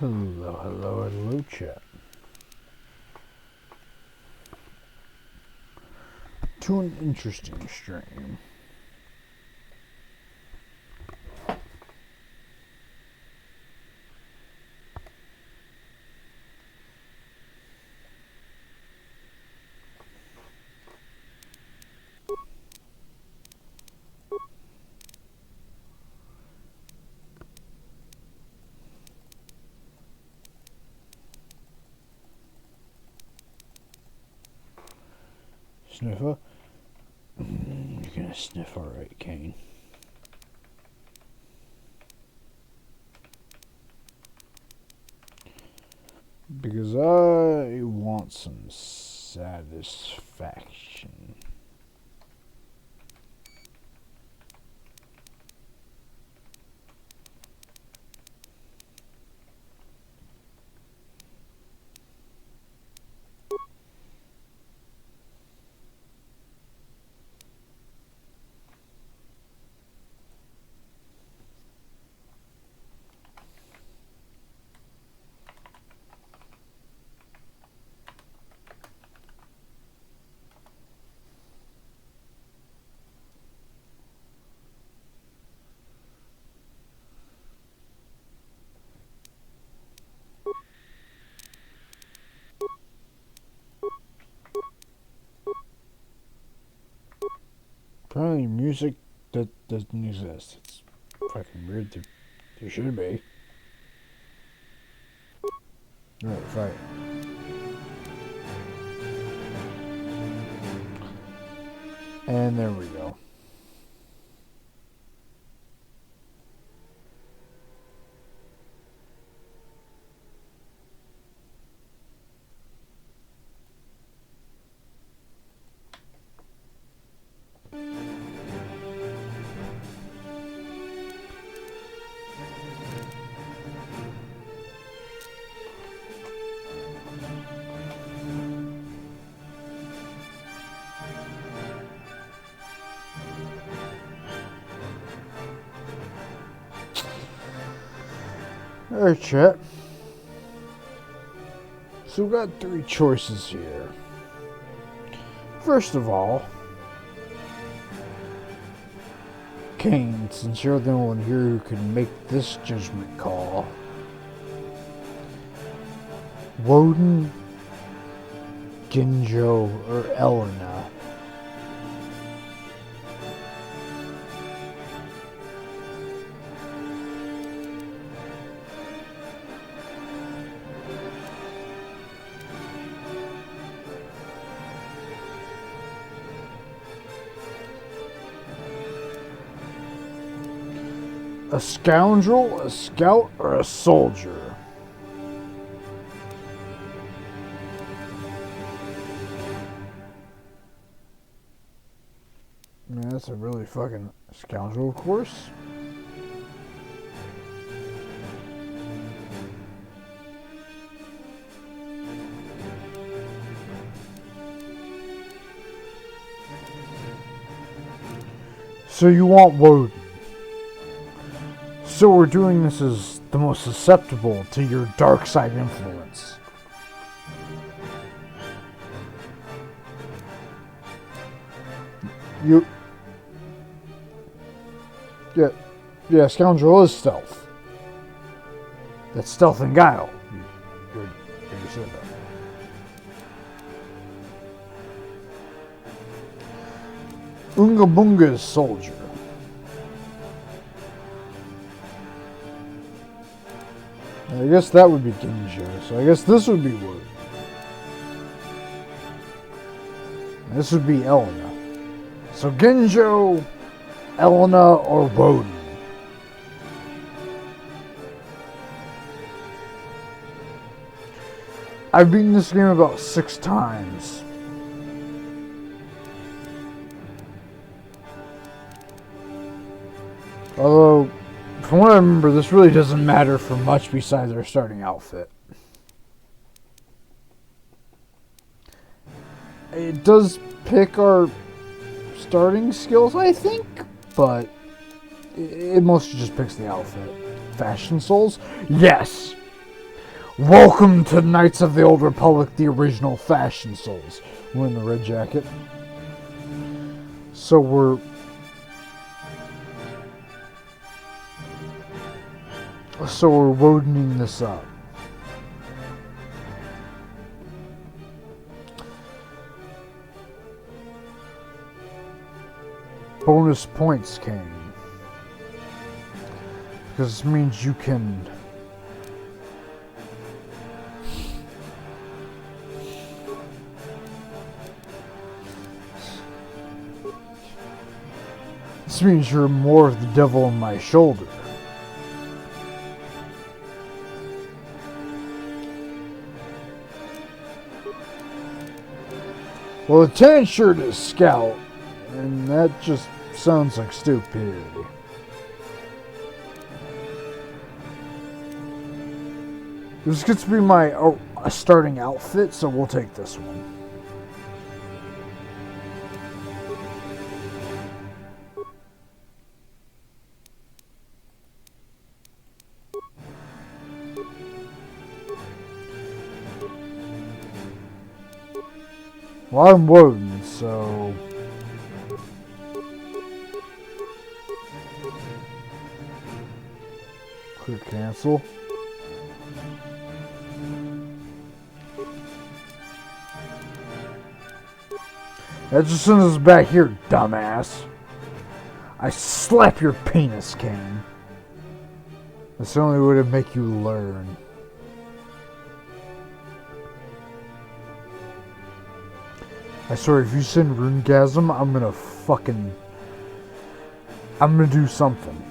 Hello, chat. To an interesting stream. Sniffer? You're gonna sniff alright, Kane. Because I want some satisfaction. Apparently music that doesn't exist. It's fucking weird. There should be. Alright, fight. And there we go. Alright, chat. So we've got three choices here. First of all, Kane, since you're the only one here who can make this judgment call. Woden, Ginjo, or Elena? A scoundrel, a scout, or a soldier? Man, that's a really fucking scoundrel, of course. So you want Woden. So we're doing this as the most susceptible to your dark side influence. Yeah, scoundrel is stealth. That's stealth and guile. You said that. Unga Bunga is soldier. I guess that would be Ginjo, so I guess this would be Woden. This would be Elena. So Ginjo, Elena, or Woden. I've beaten this game about 6 times. Although, from what I remember, this really doesn't matter for much besides our starting outfit. It does pick our starting skills, I think, but it mostly just picks the outfit. Fashion Souls? Yes! Welcome to Knights of the Old Republic, the original Fashion Souls. We're in the red jacket. So we're loading this up. Bonus points came. Because this means you can... This means you're more of the devil on my shoulder. Well, the tan shirt is Scout, and that just sounds like stupidity. This gets to be my starting outfit, so we'll take this one. Well, I'm Woden, so... Click cancel. That just sends us back here, dumbass. I slap your penis, Kane. That's the only way to make you learn. I swear, if you send Runegasm, I'm gonna do something.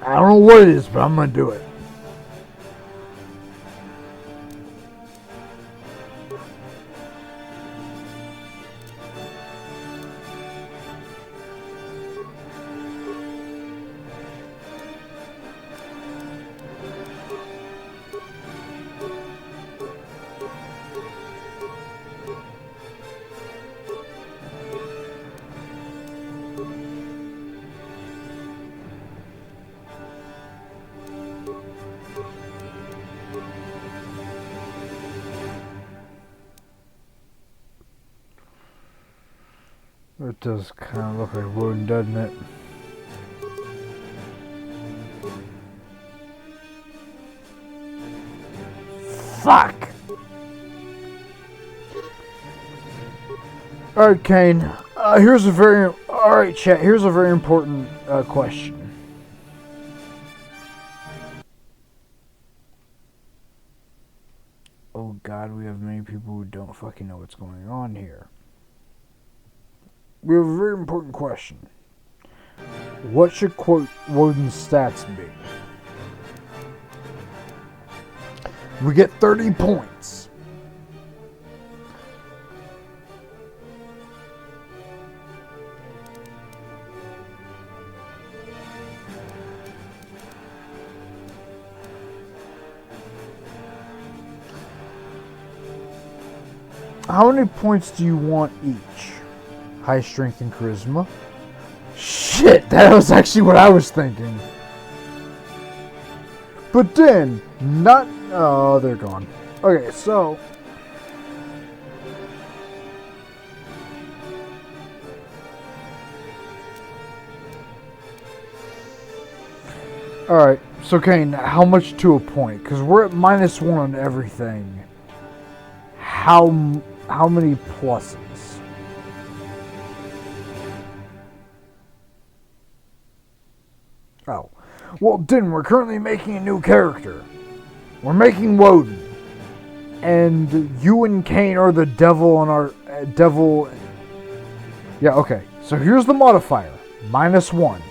I don't know what it is, but I'm gonna do it. It does kind of look like Woden, doesn't it? Fuck! Alright, Kane. Alright, chat. Here's a very important question. Oh god, we have many people who don't fucking know what's going on here. We have a very important question. What should Woden's stats be? We get 30 points. How many points do you want each? High strength and charisma? Shit, that was actually what I was thinking. But then, oh, they're gone. Okay, so... Alright, so Kane, how much to a point? Because we're at -1 on everything. How many pluses? Oh. Well, then we're currently making a new character. We're making Woden. And you and Kane are the devil on our... devil... Yeah, okay. So here's the modifier. -1.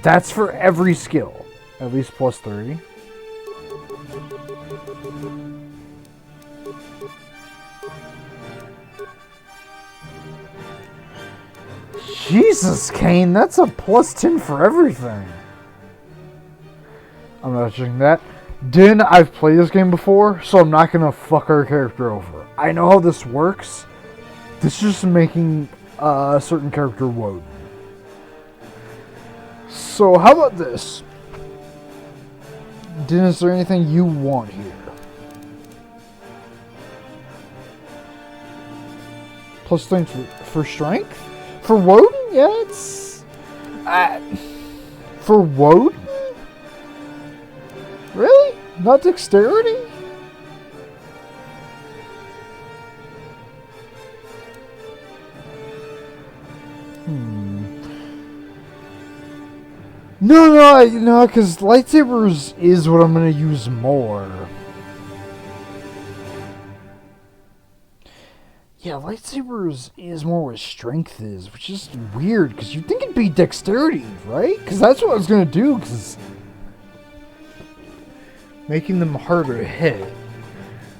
That's for every skill. At least plus 30. Jesus, Kane, that's a plus 10 for everything. I'm not checking that. I've played this game before, so I'm not gonna fuck our character over. I know how this works. This is just making a certain character Woden. So how about this? Is there anything you want here? Plus strength for strength? For Woden? Yeah, it's... for Woden? Really? Not dexterity? No, because lightsabers is what I'm going to use more. Yeah, lightsabers is more what strength is, which is weird, because you'd think it'd be dexterity, right? Because that's what I was going to do, because making them harder to hit.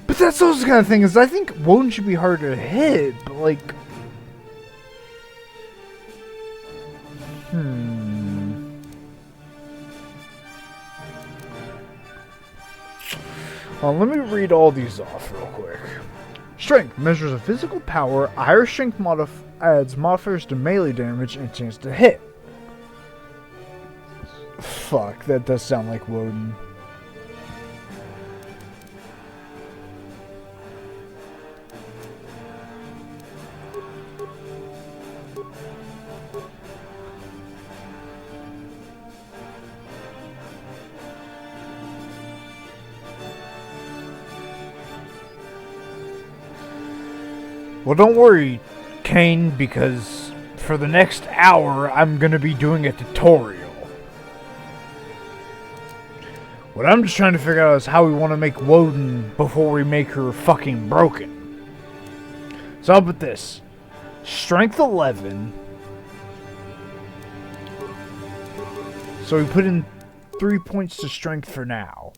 But that's also the kind of thing, is I think Woden should be harder to hit, but like... Let me read all these off real quick. Strength measures a physical power. A higher strength adds modifiers to melee damage and chance to hit. Fuck, that does sound like Woden. Well, don't worry, Kane, because for the next hour, I'm going to be doing a tutorial. What I'm just trying to figure out is how we want to make Woden before we make her fucking broken. So how about this? Strength 11. So we put in 3 points to strength for now.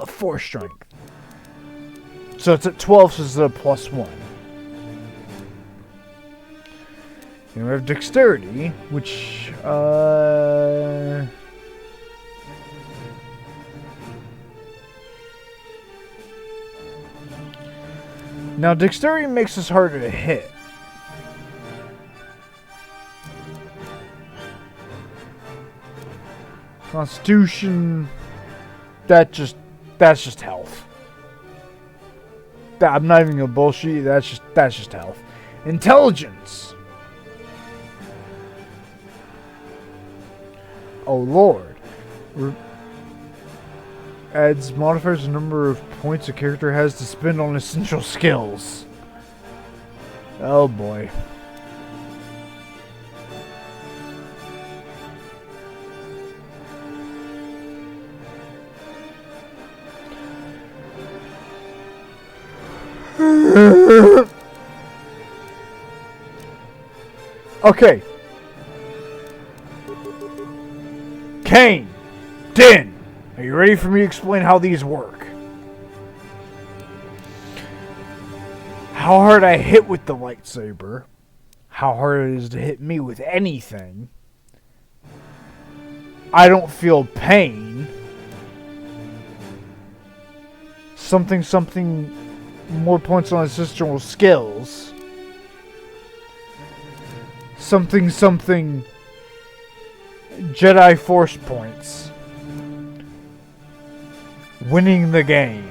4 strength. So it's at 12, so it's a +1. And we have dexterity, which, now dexterity makes us harder to hit. Constitution, that's just health. I'm not even gonna bullshit you, that's just health. Intelligence. Oh lord. Adds modifiers the number of points a character has to spend on essential skills. Oh boy. Okay. Kane, Din, are you ready for me to explain how these work? How hard I hit with the lightsaber, how hard it is to hit me with anything. I don't feel pain. Something more points on ancestral skills. Something Jedi Force points. Winning the game.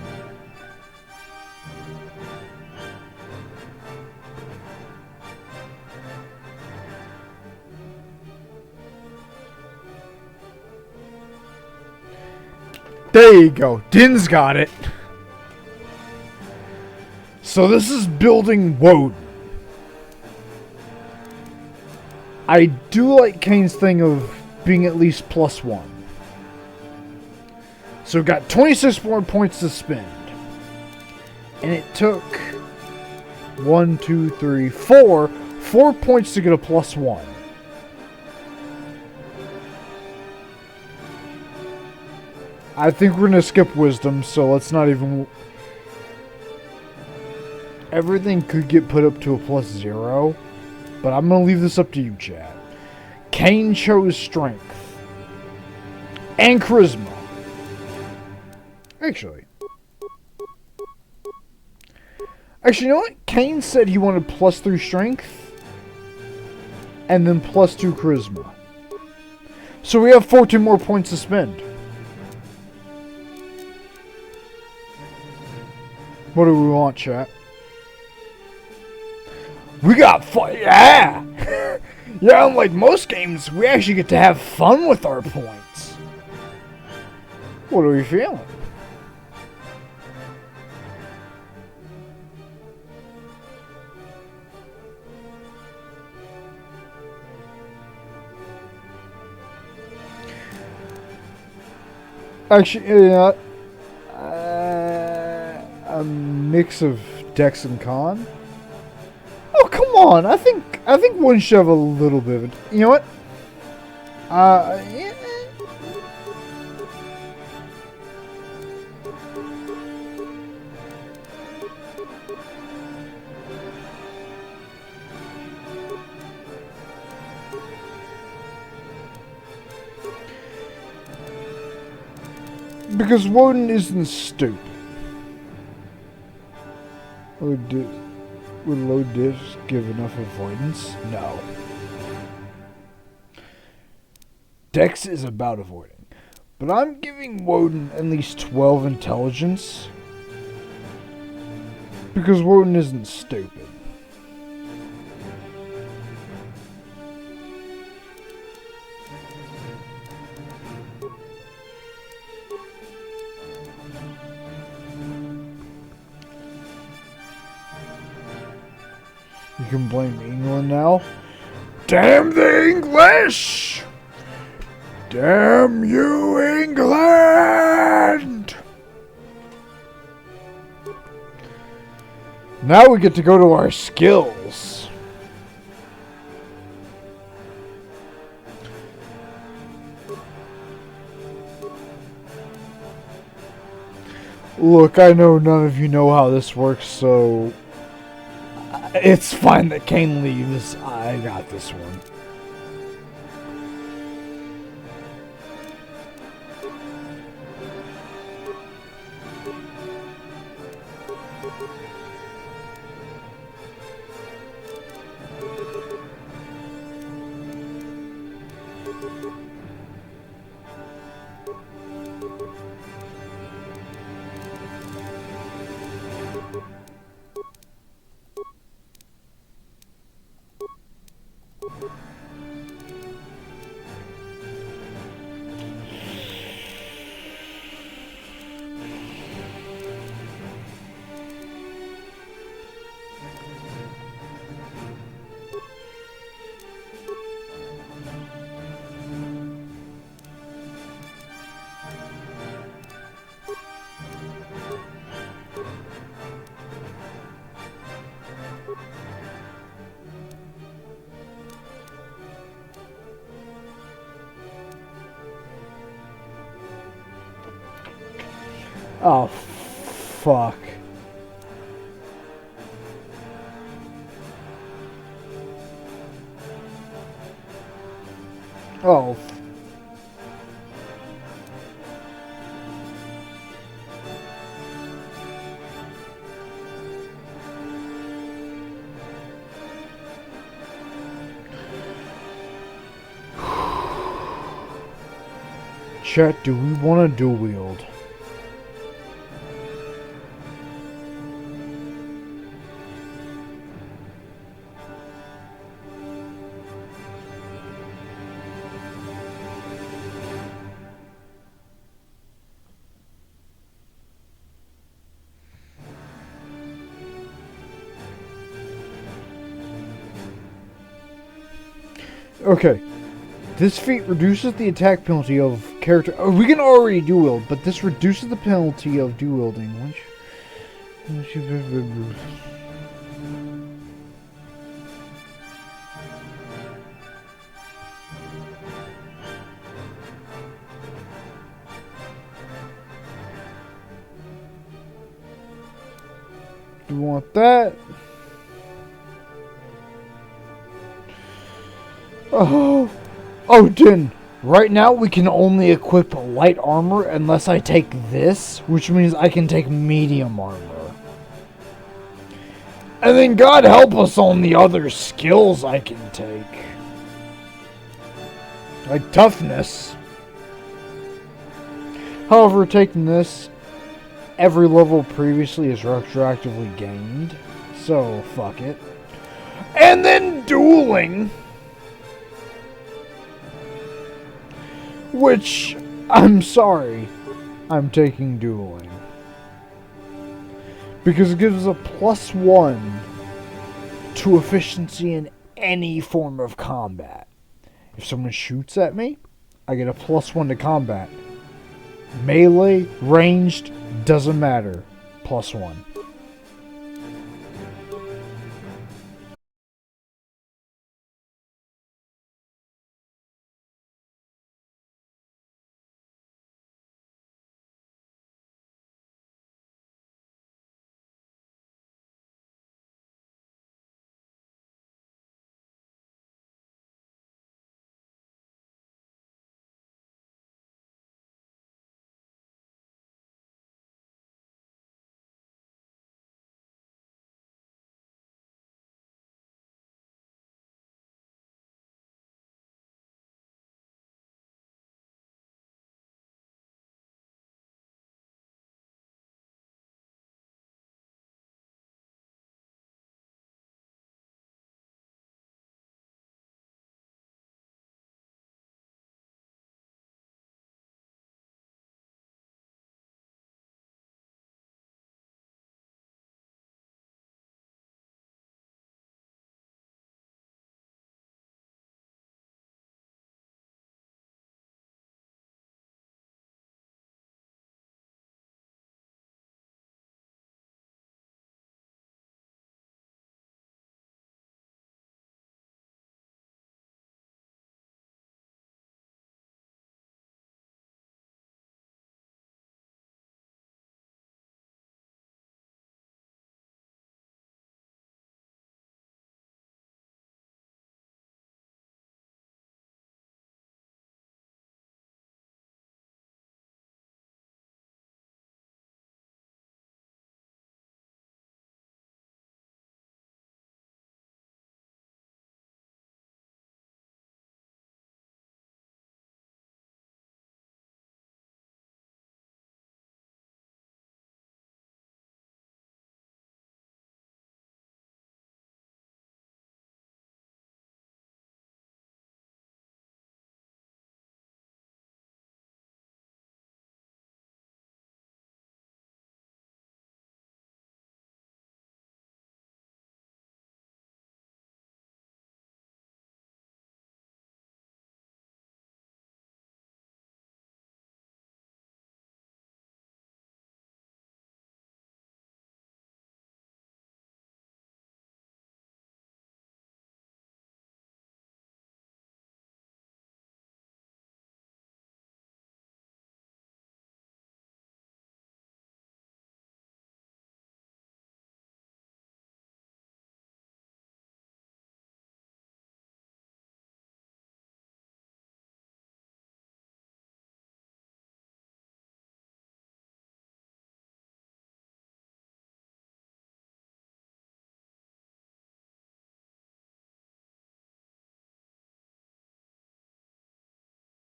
There you go. Din's got it. So this is building Woden. I do like Kane's thing of being at least +1. So we got 26 more points to spend. And it took 1, 2, 3, 4 points to get a +1. I think we're going to skip wisdom, so let's not even... Everything could get put up to a +0. But I'm going to leave this up to you, Chad. Kane chose strength. And charisma. Actually, you know what? Kane said he wanted +3 strength. And then +2 charisma. So we have 14 more points to spend. What do we want, chat? We got fun. Yeah! Yeah, unlike most games, we actually get to have fun with our points. What are we feeling? Actually, you know, a mix of Dex and Con. Oh, come on! I think one should have a little bit of it. You know what? Yeah. Because Woden isn't stupid. Would low dips give enough avoidance? No. Dex is about avoiding. But I'm giving Woden at least 12 intelligence. Because Woden isn't stupid. You can blame England now. Damn the English! Damn you, England! Now we get to go to our skills. Look, I know none of you know how this works, so it's fine that Kane leaves. I got this one. Oh, fuck. Oh. Chat, do we want to dual wield? Okay. This feat reduces the attack penalty of character. Oh, we can already dual wield, but this reduces the penalty of dual wielding. Do you want that? Oh, Odin! Right now we can only equip light armor unless I take this, which means I can take medium armor. And then God help us on the other skills I can take. Like toughness. However, taking this, every level previously is retroactively gained. So, fuck it. And then dueling. Which, I'm sorry, I'm taking dueling. Because it gives a +1 to efficiency in any form of combat. If someone shoots at me, I get a +1 to combat. Melee, ranged, doesn't matter. +1.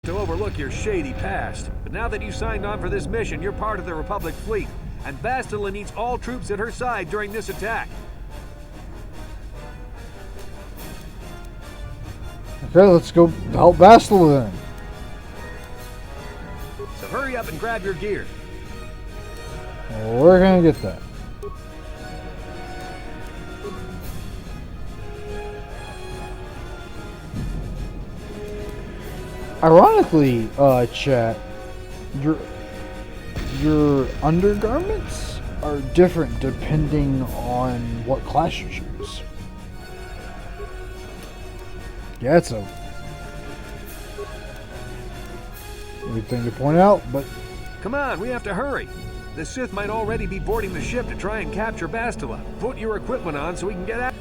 To overlook your shady past, but now that you signed on for this mission, you're part of the Republic fleet, and Bastila needs all troops at her side during this attack. Okay, let's go help Bastila then. So hurry up and grab your gear. We're gonna get that. Ironically, chat, your undergarments are different depending on what class you choose. Yeah, it's a weird thing to point out, but Come on, we have to hurry. The Sith might already be boarding the ship to try and capture Bastila. Put your equipment on so we can get out.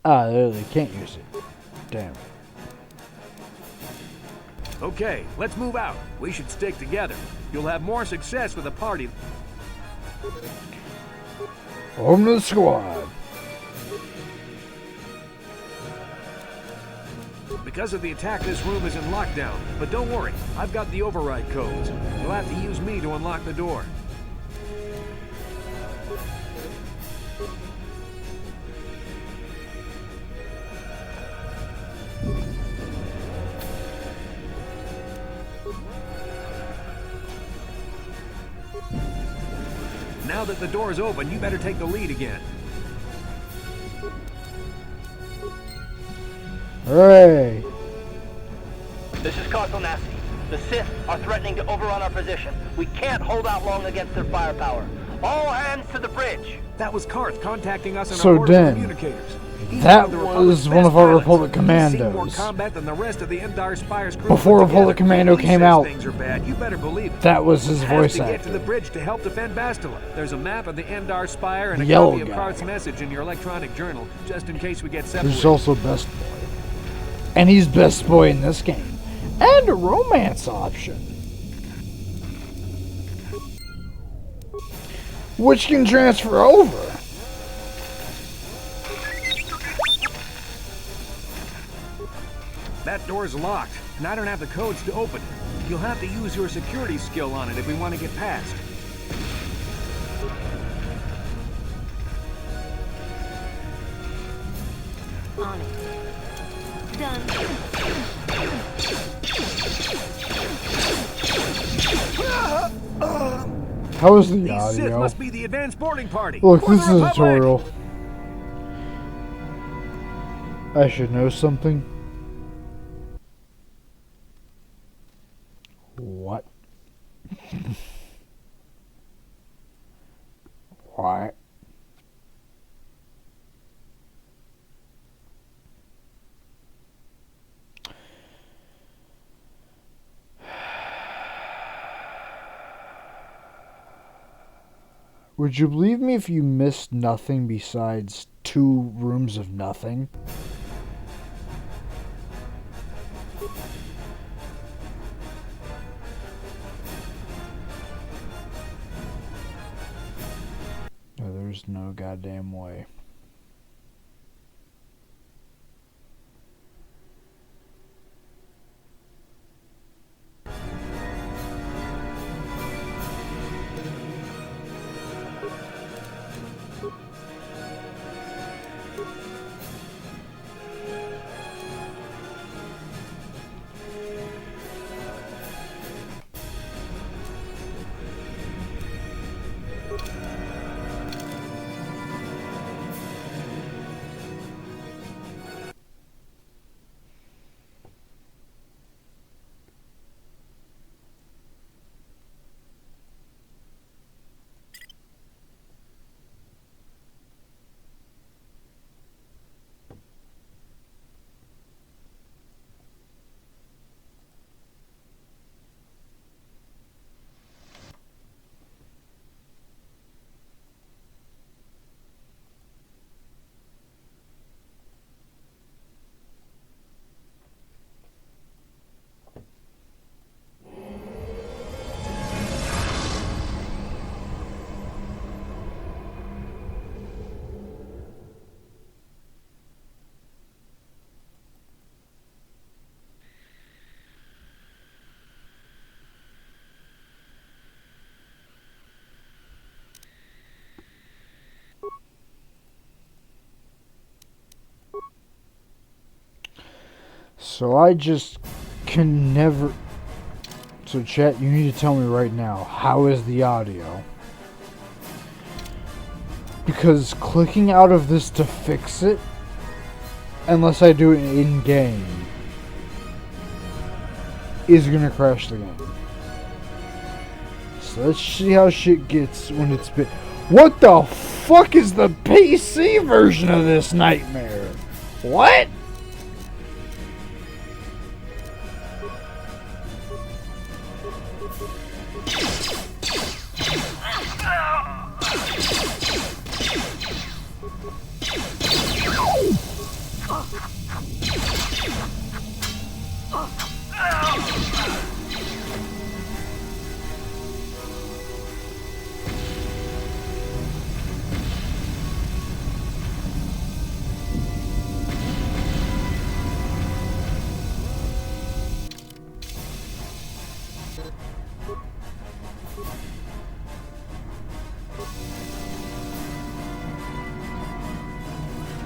Ah, they can't use it. Damn. Okay, let's move out. We should stick together. You'll have more success with a party. Home to the squad. Because of the attack, this room is in lockdown. But don't worry, I've got the override codes. You'll have to use me to unlock the door. Now that the door is open, you better take the lead again. Hooray! This is Carthel Nassi. The Sith are threatening to overrun our position. We can't hold out long against their firepower. All hands to the bridge! That was Karth contacting us on So our portable Dan, communicators. He's that one of the Republic's was one of best our pilots. Republic He's seen more commandos. combat than the rest of the Endar Spire's crew Before put Republic together. Commando He came says out, things are bad. You better believe it. that was his Has voice to get to actor. the bridge to help defend Bastila. There's a map of the Endar Spire and The a yellow copy of guy. Karth's message in your electronic journal, just in case we get separated. There's also Best Boy. And he's Best Boy in this game. And a romance option. Which can transfer over. That door's locked, and I don't have the codes to open it. You'll have to use your security skill on it if we want to get past. On it. Done. How is the These Sith audio? must be the advanced boarding party. Look, For this the is a Republic! tutorial. I should know something. What? What? Would you believe me if you missed nothing besides 2 rooms of nothing? No, there's no goddamn way. So I just can never... So chat, you need to tell me right now, how is the audio? Because clicking out of this to fix it, unless I do it in-game, is gonna crash the game. So let's see how shit gets when it's been... What the fuck is the PC version of this nightmare? What?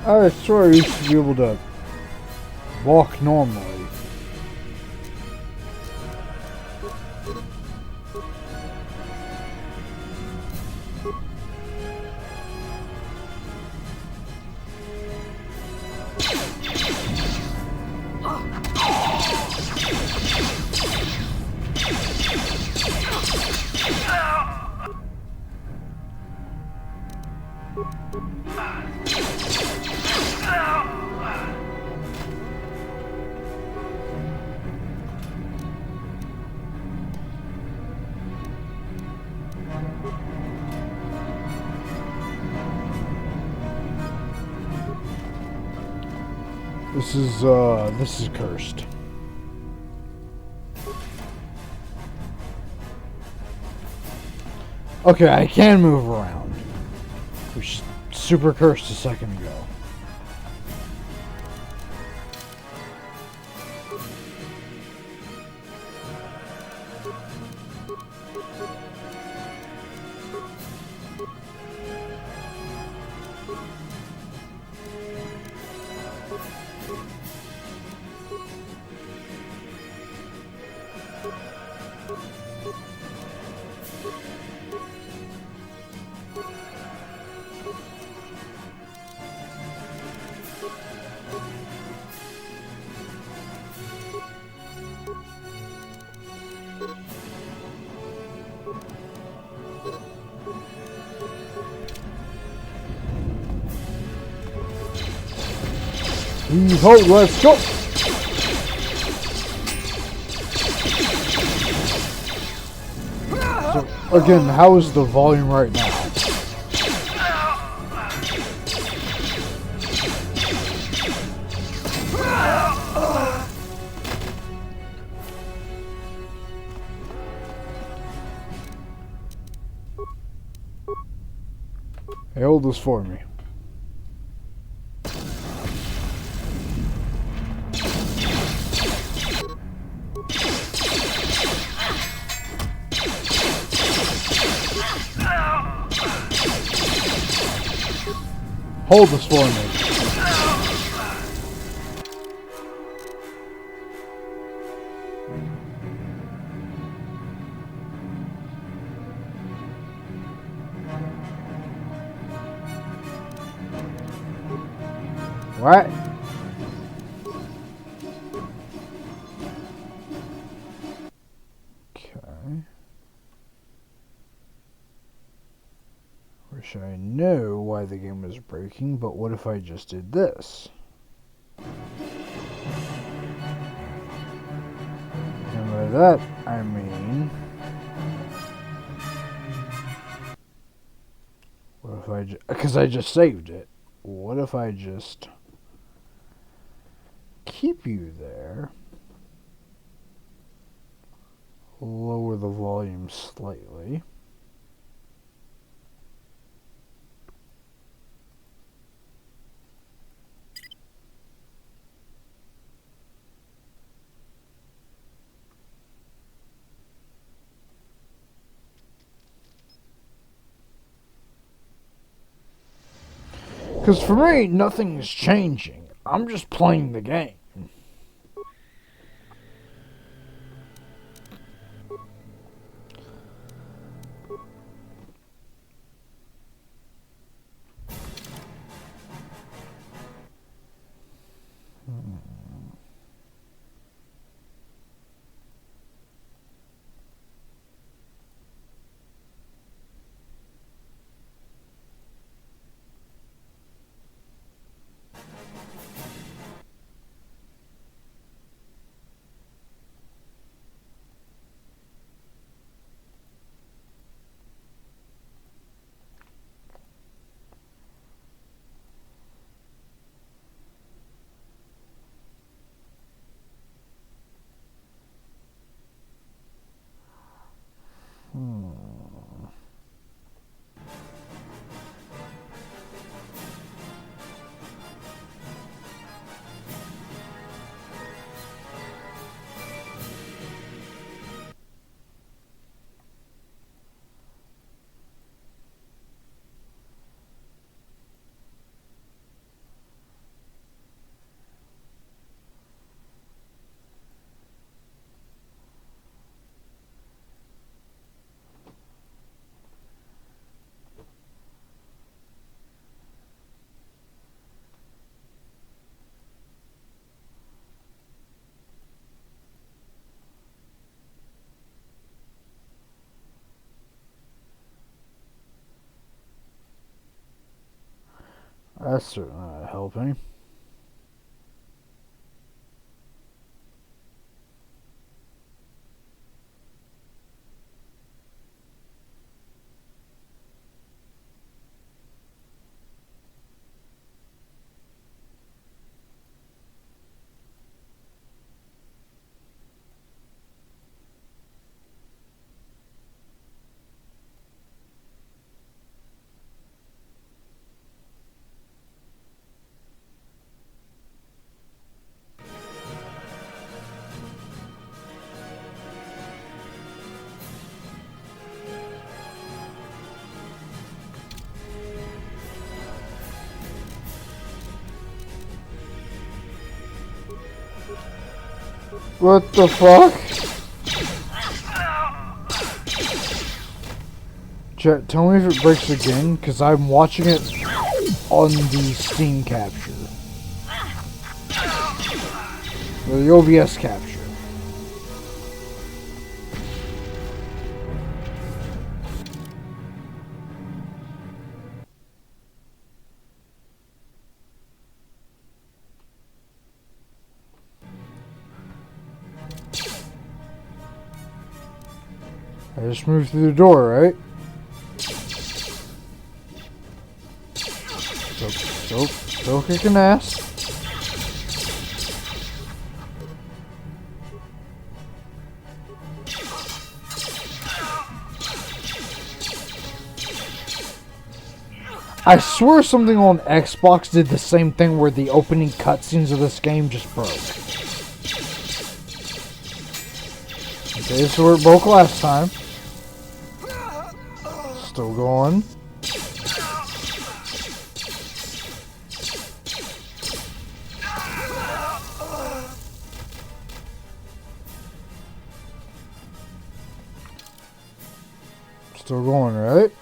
I swear you should be able to walk normally. This is cursed. Okay, I can move around, which is super cursed a second ago. Hold, let's go! So, again, how is the volume right now? Hey, hold this for me. Hold this for me. What? Okay. Wish I knew why the game was breaking, but what if I just did this? And by that, I mean... What if I just... Because I just saved it. What if I just... keep you there, lower the volume slightly, because for me nothing is changing. I'm just playing the game. That's certainly not helping. What the fuck? Chat, tell me if it breaks again, because I'm watching it on the Steam capture. Or the OBS capture. I just moved through the door, right? Still kicking ass. I swear something on Xbox did the same thing where the opening cutscenes of this game just broke. Okay, so it broke last time. Still going. Still going, right?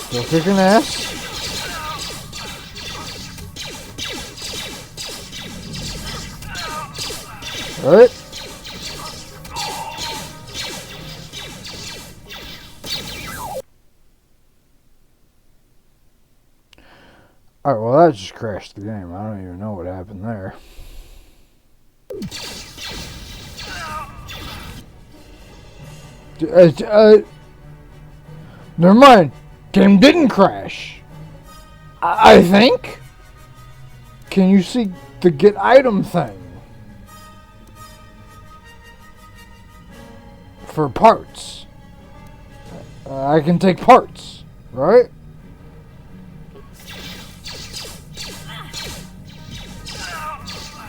Still kicking ass. Alright. Alright, well that just crashed the game. I don't even know what happened there. Never mind. Game didn't crash. I think. Can you see the get item thing? For parts. I can take parts, right?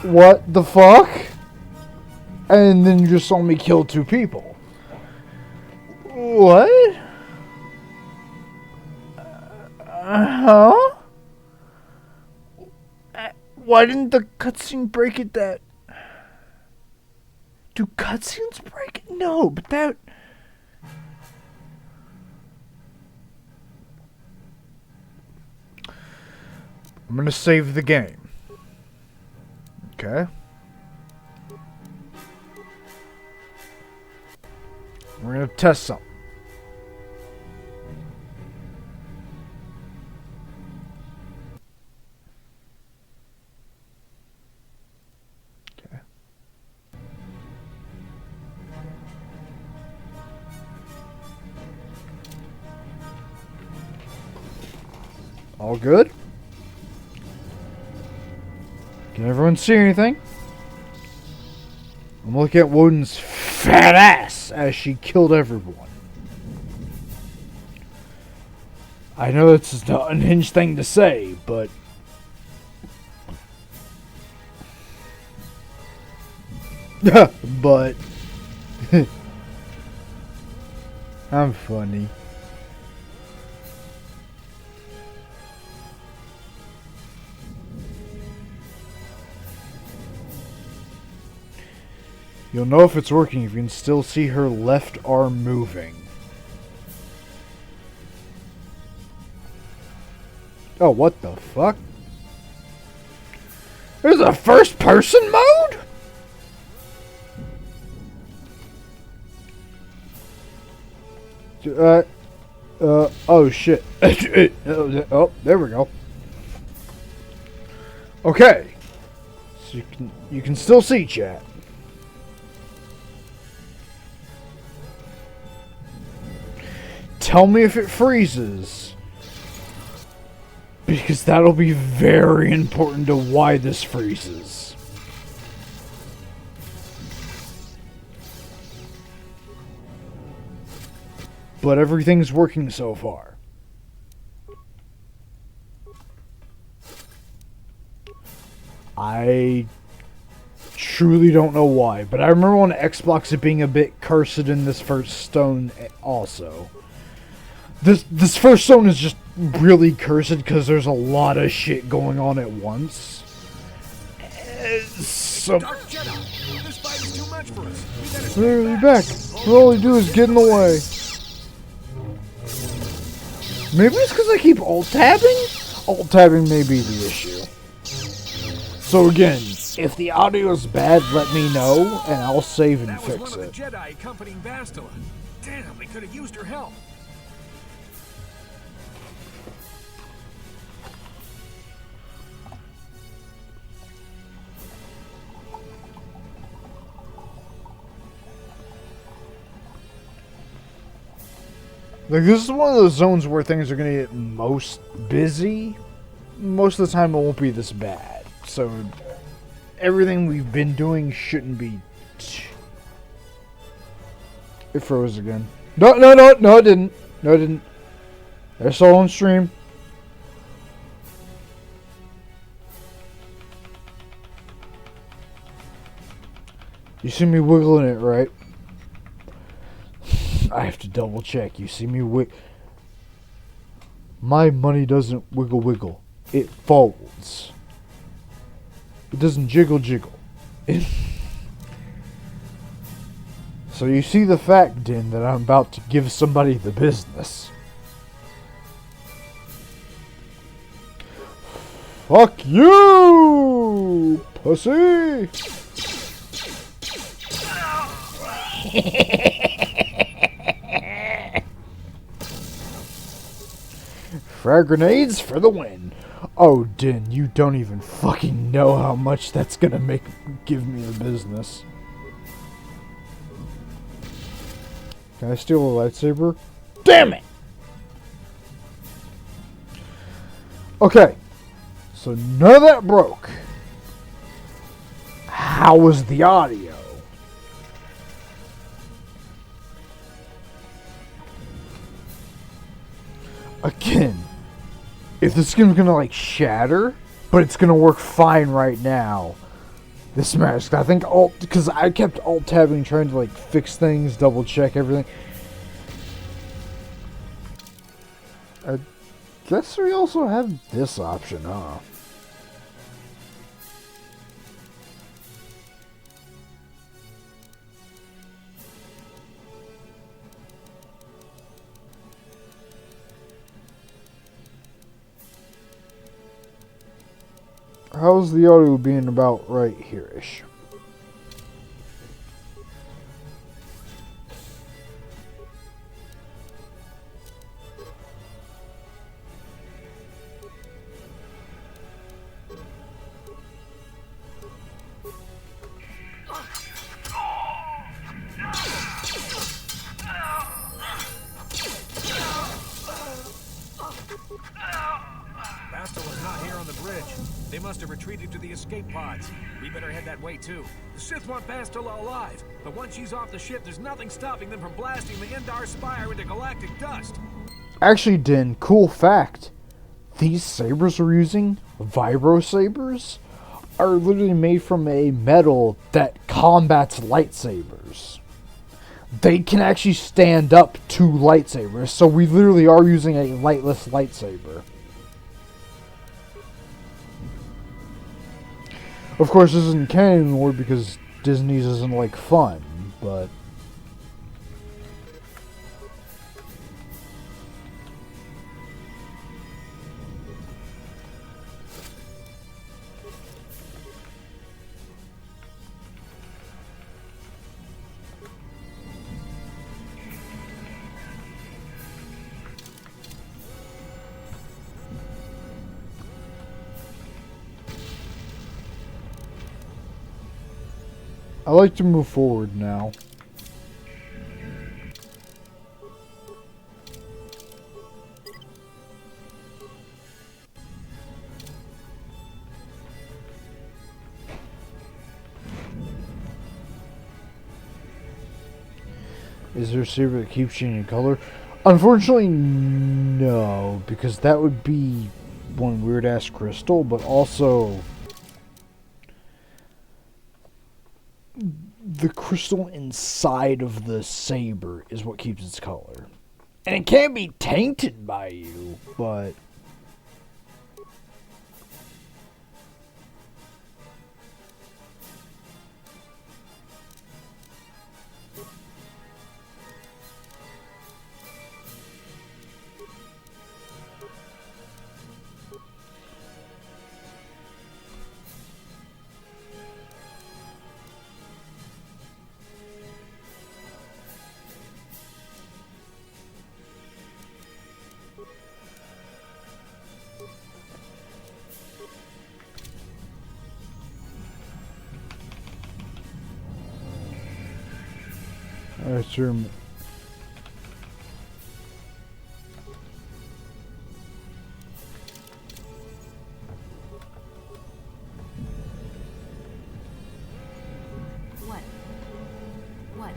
What the fuck? And then you just saw me kill 2 people. What? Huh? Why didn't the cutscene break it that... Do cutscenes break it? No, but that... I'm gonna save the game. Okay. We're gonna test something. All good? Can everyone see anything? I'm looking at Woden's fat ass as she killed everyone. I know that's an unhinged thing to say, but... but... I'm funny. You'll know if it's working if you can still see her left arm moving. Oh, what the fuck? There's a first person mode? Oh shit. Oh, there we go. Okay. So you can still see chat. Tell me if it freezes. Because that'll be very important to why this freezes. But everything's working so far. I truly don't know why, but I remember on Xbox it being a bit cursed in this first stone also. This first zone is just really cursed because there's a lot of shit going on at once. So Dark Jedi, this fight is too much for us. We gotta stay literally back. All you do is get in the way. Maybe it's because I keep alt-tabbing? Alt-tabbing may be the issue. So again, if the audio's bad, let me know, and I'll save and That was fix one of it. the Jedi accompanying Bastila. Damn, we could have used her help. Like, this is one of those zones where things are going to get most busy. Most of the time it won't be this bad. So, everything we've been doing shouldn't be... It froze again. No, it didn't. No, it didn't. It's all on stream. You see me wiggling it, right? I have to double check. You see me My money doesn't wiggle. It folds. It doesn't jiggle. So you see the fact, Din, that I'm about to give somebody the business. Fuck you, pussy! Frag grenades for the win. Oh, Din, you don't even fucking know how much that's gonna give me the business. Can I steal a lightsaber? Damn it! Okay. So none of that broke. How was the audio? Again, if the skin's gonna like shatter, but it's gonna work fine right now. This matters. I think because I kept alt tabbing trying to like fix things, double check everything. I guess we also have this option, huh? How's the audio being about right here-ish? Bastila's not here on the bridge. They must have retreated to the escape pods. We better head that way too. The Sith want Bastila alive, but once she's off the ship, there's nothing stopping them from blasting the Endar Spire into galactic dust. Actually, Din, cool fact. These sabers we're using, vibro sabers, are literally made from a metal that combats lightsabers. They can actually stand up to lightsabers, so we literally are using a lightless lightsaber. Of course, this isn't canon anymore because Disney doesn't like fun, but I like to move forward now. Is there a saber that keeps changing color? Unfortunately, no, because that would be one weird ass crystal, but also the crystal inside of the saber is what keeps its color. And it can be tainted by you, but I assume. What? What?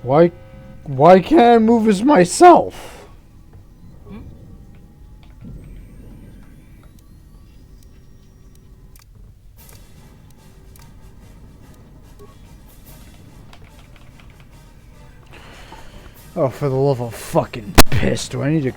What? Why can't I move as myself? Oh, for the love of fucking piss, do I need to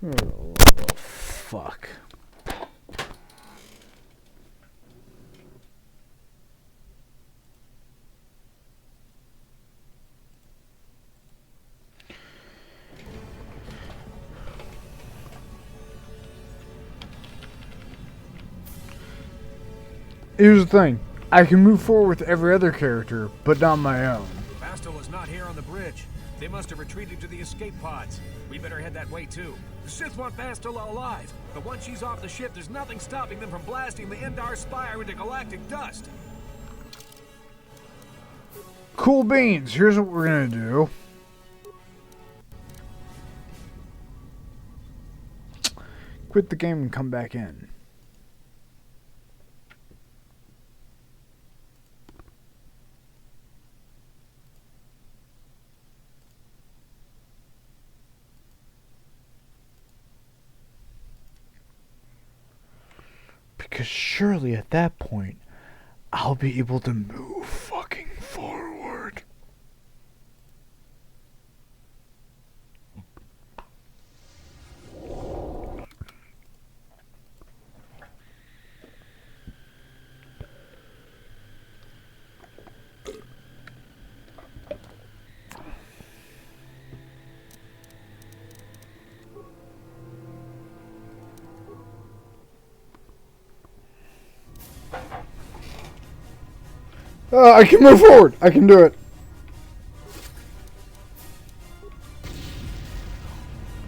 Oh, fuck. Here's the thing. I can move forward with every other character, but not my own. Bastel is not here on the bridge. They must have retreated to the escape pods. We better head that way too. The Sith want Bastila alive, but once she's off the ship, there's nothing stopping them from blasting the Endar Spire into galactic dust. Cool beans. Here's what we're gonna do. Quit the game and come back in. Because surely at that point, I'll be able to move fucking forward. I can move forward. I can do it.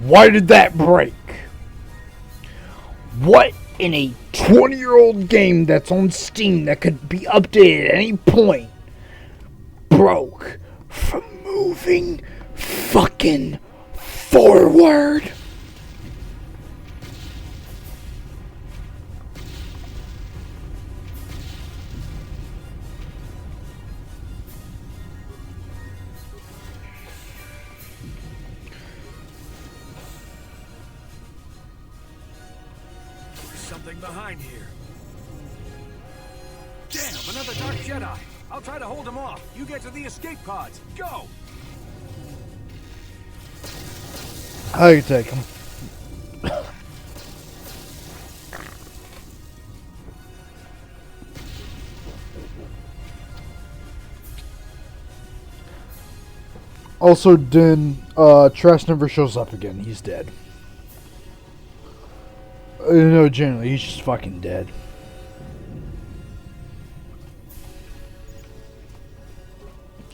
Why did that break? What in a 20-year-old game that's on Steam that could be updated at any point broke from moving fucking forward? There's something behind here. Damn, another Dark Jedi. I'll try to hold him off. You get to the escape pods. Go! I can take him. Also, Din, Trask never shows up again. He's dead. No, generally, he's just fucking dead.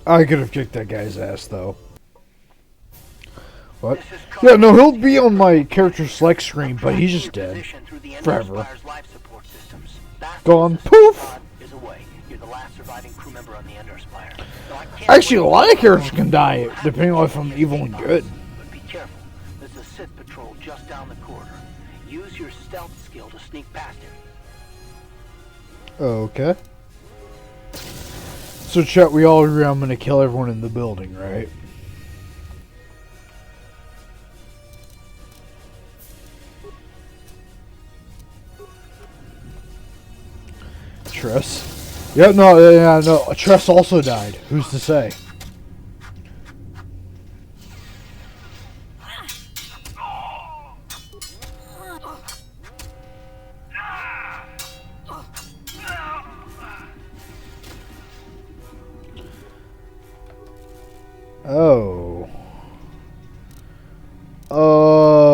I could have kicked that guy's ass, though. What? Yeah, no, he'll be on my character select screen, but he's just dead. Forever. Gone. Poof! Actually, a lot of characters can die, depending on if I'm evil and good. But be careful. There's a Sith patrol just down the corridor. Use your stealth skill to sneak past him. Okay. So, chat, we all agree I'm gonna kill everyone in the building, right? Tress? Yeah, no. Tress also died. Who's to say? Oh. Okay.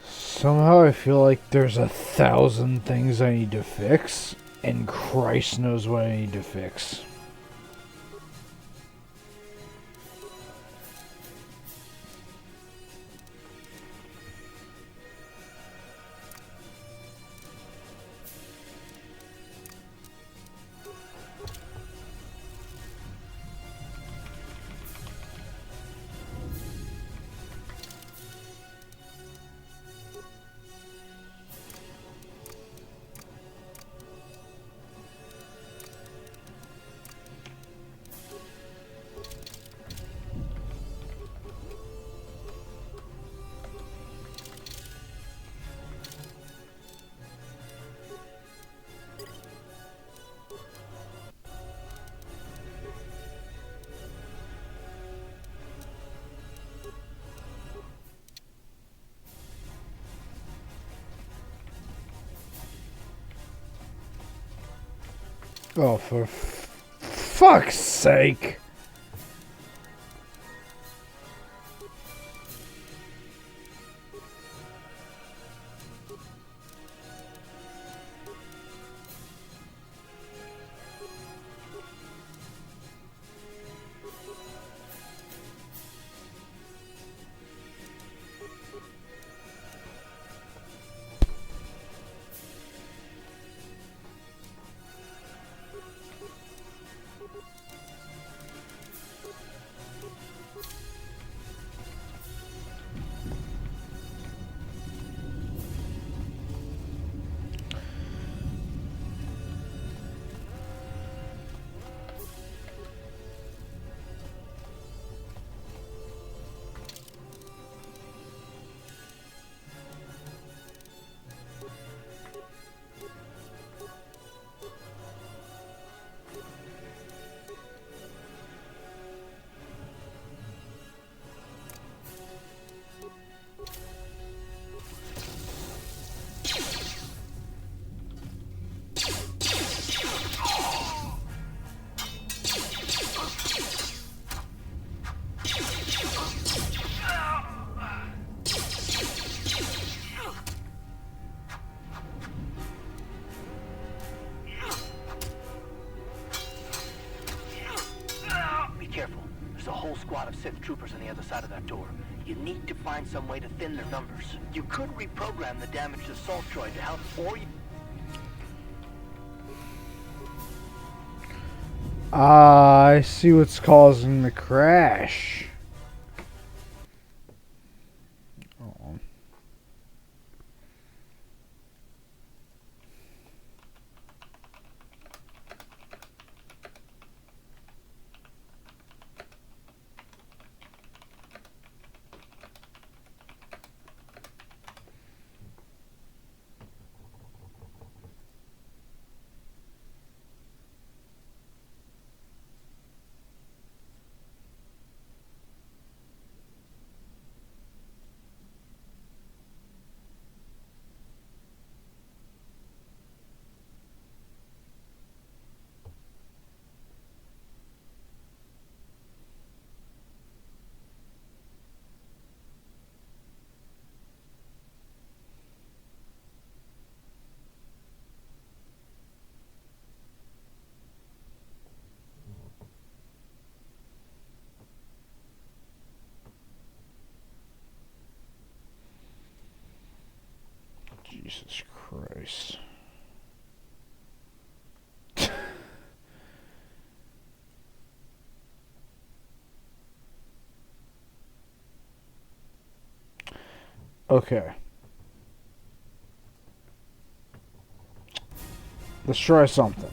Somehow I feel like there's 1,000 things I need to fix, and Christ knows what I need to fix. Oh, for fuck's sake. Squad of Sith troopers on the other side of that door. You need to find some way to thin their numbers. You could reprogram the damaged assault droid to help, or you... I see what's causing the crash. Oh. Jesus Christ. Okay. Let's try something.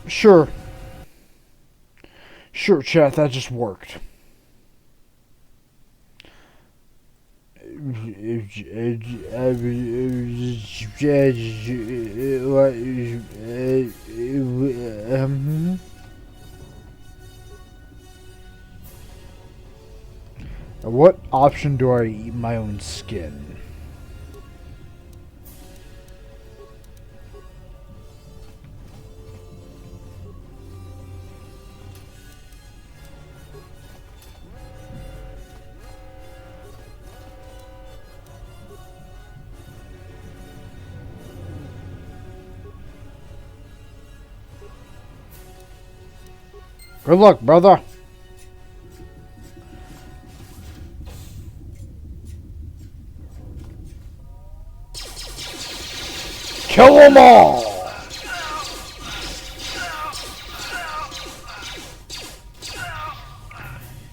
Sure. Sure, chat, that just worked. What option do I eat my own skin? Good luck, brother. Kill them all!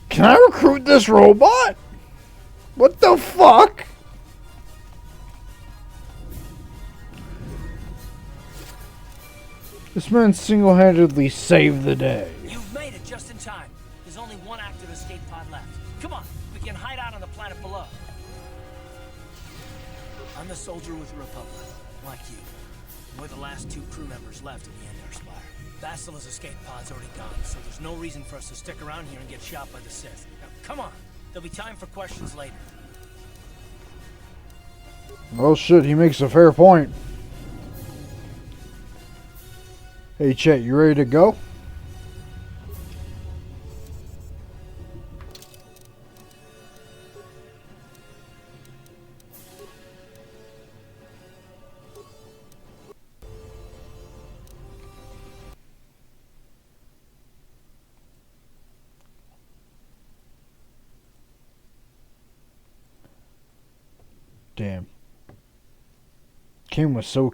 Can I recruit this robot? What the fuck? This man single-handedly saved the day. You've made it just in time. There's only one active escape pod left. Come on, we can hide out on the planet below. I'm a soldier with the Republic, like you. We're the last 2 crew members left in the Endar Spire. Bastila's escape pod's already gone, so there's no reason for us to stick around here and get shot by the Sith. Now, come on. There'll be time for questions later. Well, shit, he makes a fair point. Hey, Chet, you ready to go? Damn. King was so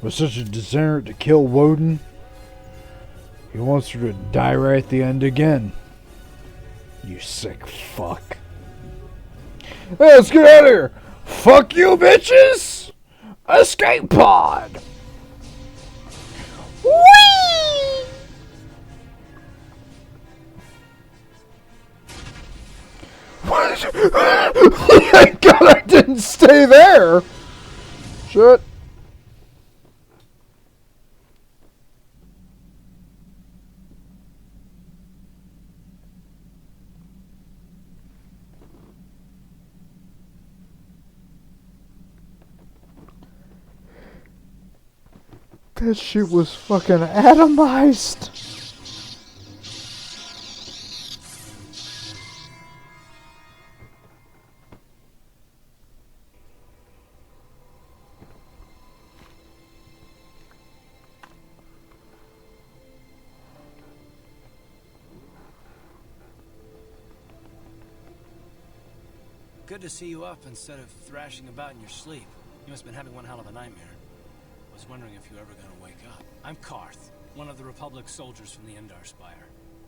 was such a desire to kill Woden. He wants her to die right at the end again. You sick fuck. Hey, let's get out of here. Fuck you, bitches. Escape pod. Whee! What? Thank God I didn't stay there. Shit. That shit was fucking atomized. Good to see you up instead of thrashing about in your sleep. You must have been having one hell of a nightmare. I was wondering if you were ever going to wake up. I'm Karth, one of the Republic soldiers from the Endar Spire.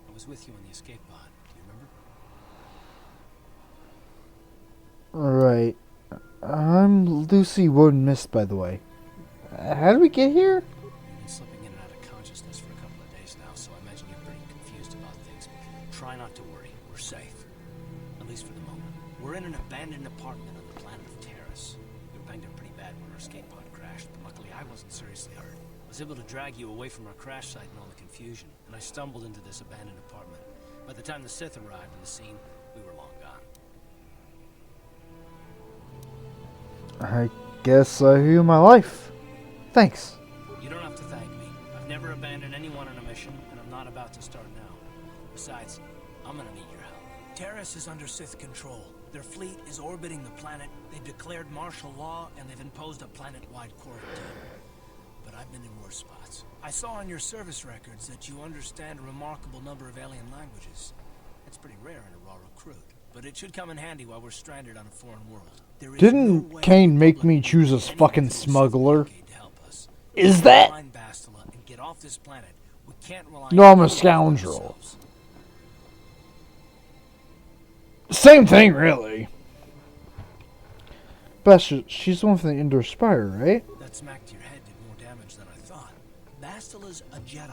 I was with you in the escape pod. Do you remember? Alright. I'm Lucy Woden Mist, by the way. How did we get here? You've been slipping in and out of consciousness for a couple of days now, so I imagine you're pretty confused about things. Try not to worry. We're safe. At least for the moment. We're in an abandoned apartment on the planet of Terrace. We were banged up pretty bad when our escape pod crashed, but luckily I wasn't seriously hurt. I was able to drag you away from our crash site and all the confusion, and I stumbled into this abandoned apartment. By the time the Sith arrived on the scene, we were long gone. I guess I owe you my life. Thanks. You don't have to thank me. I've never abandoned anyone on a mission, and I'm not about to start now. Besides, I'm gonna need your help. Terrace is under Sith control. Their fleet is orbiting the planet. They've declared martial law, and they've imposed a planet-wide quarantine. But I've been in worse spots. I saw on your service records that you understand a remarkable number of alien languages. That's pretty rare in a raw recruit. But it should come in handy while we're stranded on a foreign world. There is no Didn't way Kane make Republic me choose a will do fucking anything smuggler? to help us. Is that? Find Bastila and get off this planet. We can't rely No, I'm a on scoundrel. ourselves. Same thing, really. But she's the one from the Endar Spire, right? That smack to your head did more damage than I thought. Bastila's a Jedi.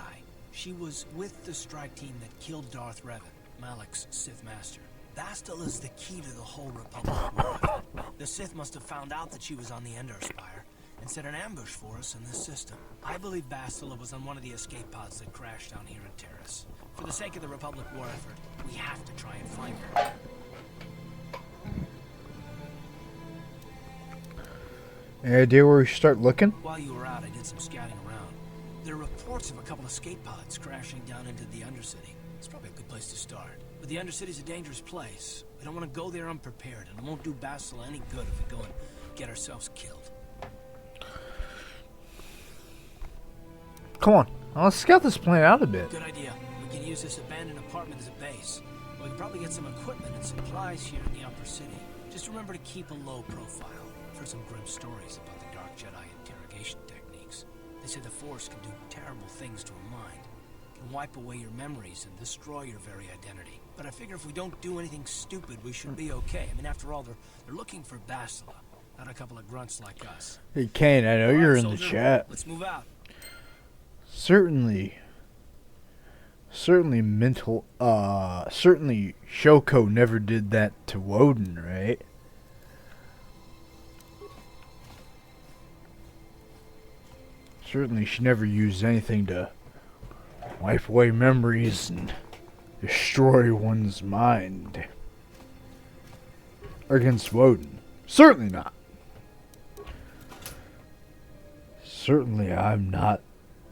She was with the strike team that killed Darth Revan, Malak's Sith Master. Bastila's the key to the whole Republic war effort. The Sith must have found out that she was on the Endar Spire and set an ambush for us in this system. I believe Bastila was on one of the escape pods that crashed down here in Terrace. For the sake of the Republic war effort, we have to try and find her. Any idea where we should start looking? While you were out, I did some scouting around. There are reports of a couple escape pods crashing down into the Undercity. It's probably a good place to start. But the Undercity's a dangerous place. We don't want to go there unprepared, and it won't do Bastila any good if we go and get ourselves killed. Come on, let's scout this planet out a bit. Good idea. We can use this abandoned apartment as a base. We can probably get some equipment and supplies here in the Upper City. Just remember to keep a low profile. I've heard some grim stories about the Dark Jedi interrogation techniques. They say the Force can do terrible things to a mind. can wipe away your memories and destroy your very identity. But I figure if we don't do anything stupid, we should be okay. I mean, after all, they're looking for Bastila, not a couple of grunts like us. Hey, Kane, I know All you're right, in the soldier, chat. let's move out. Certainly Shoko never did that to Woden, right? Certainly she never used anything to wipe away memories and destroy one's mind. Against Woden. Certainly not. Certainly I'm not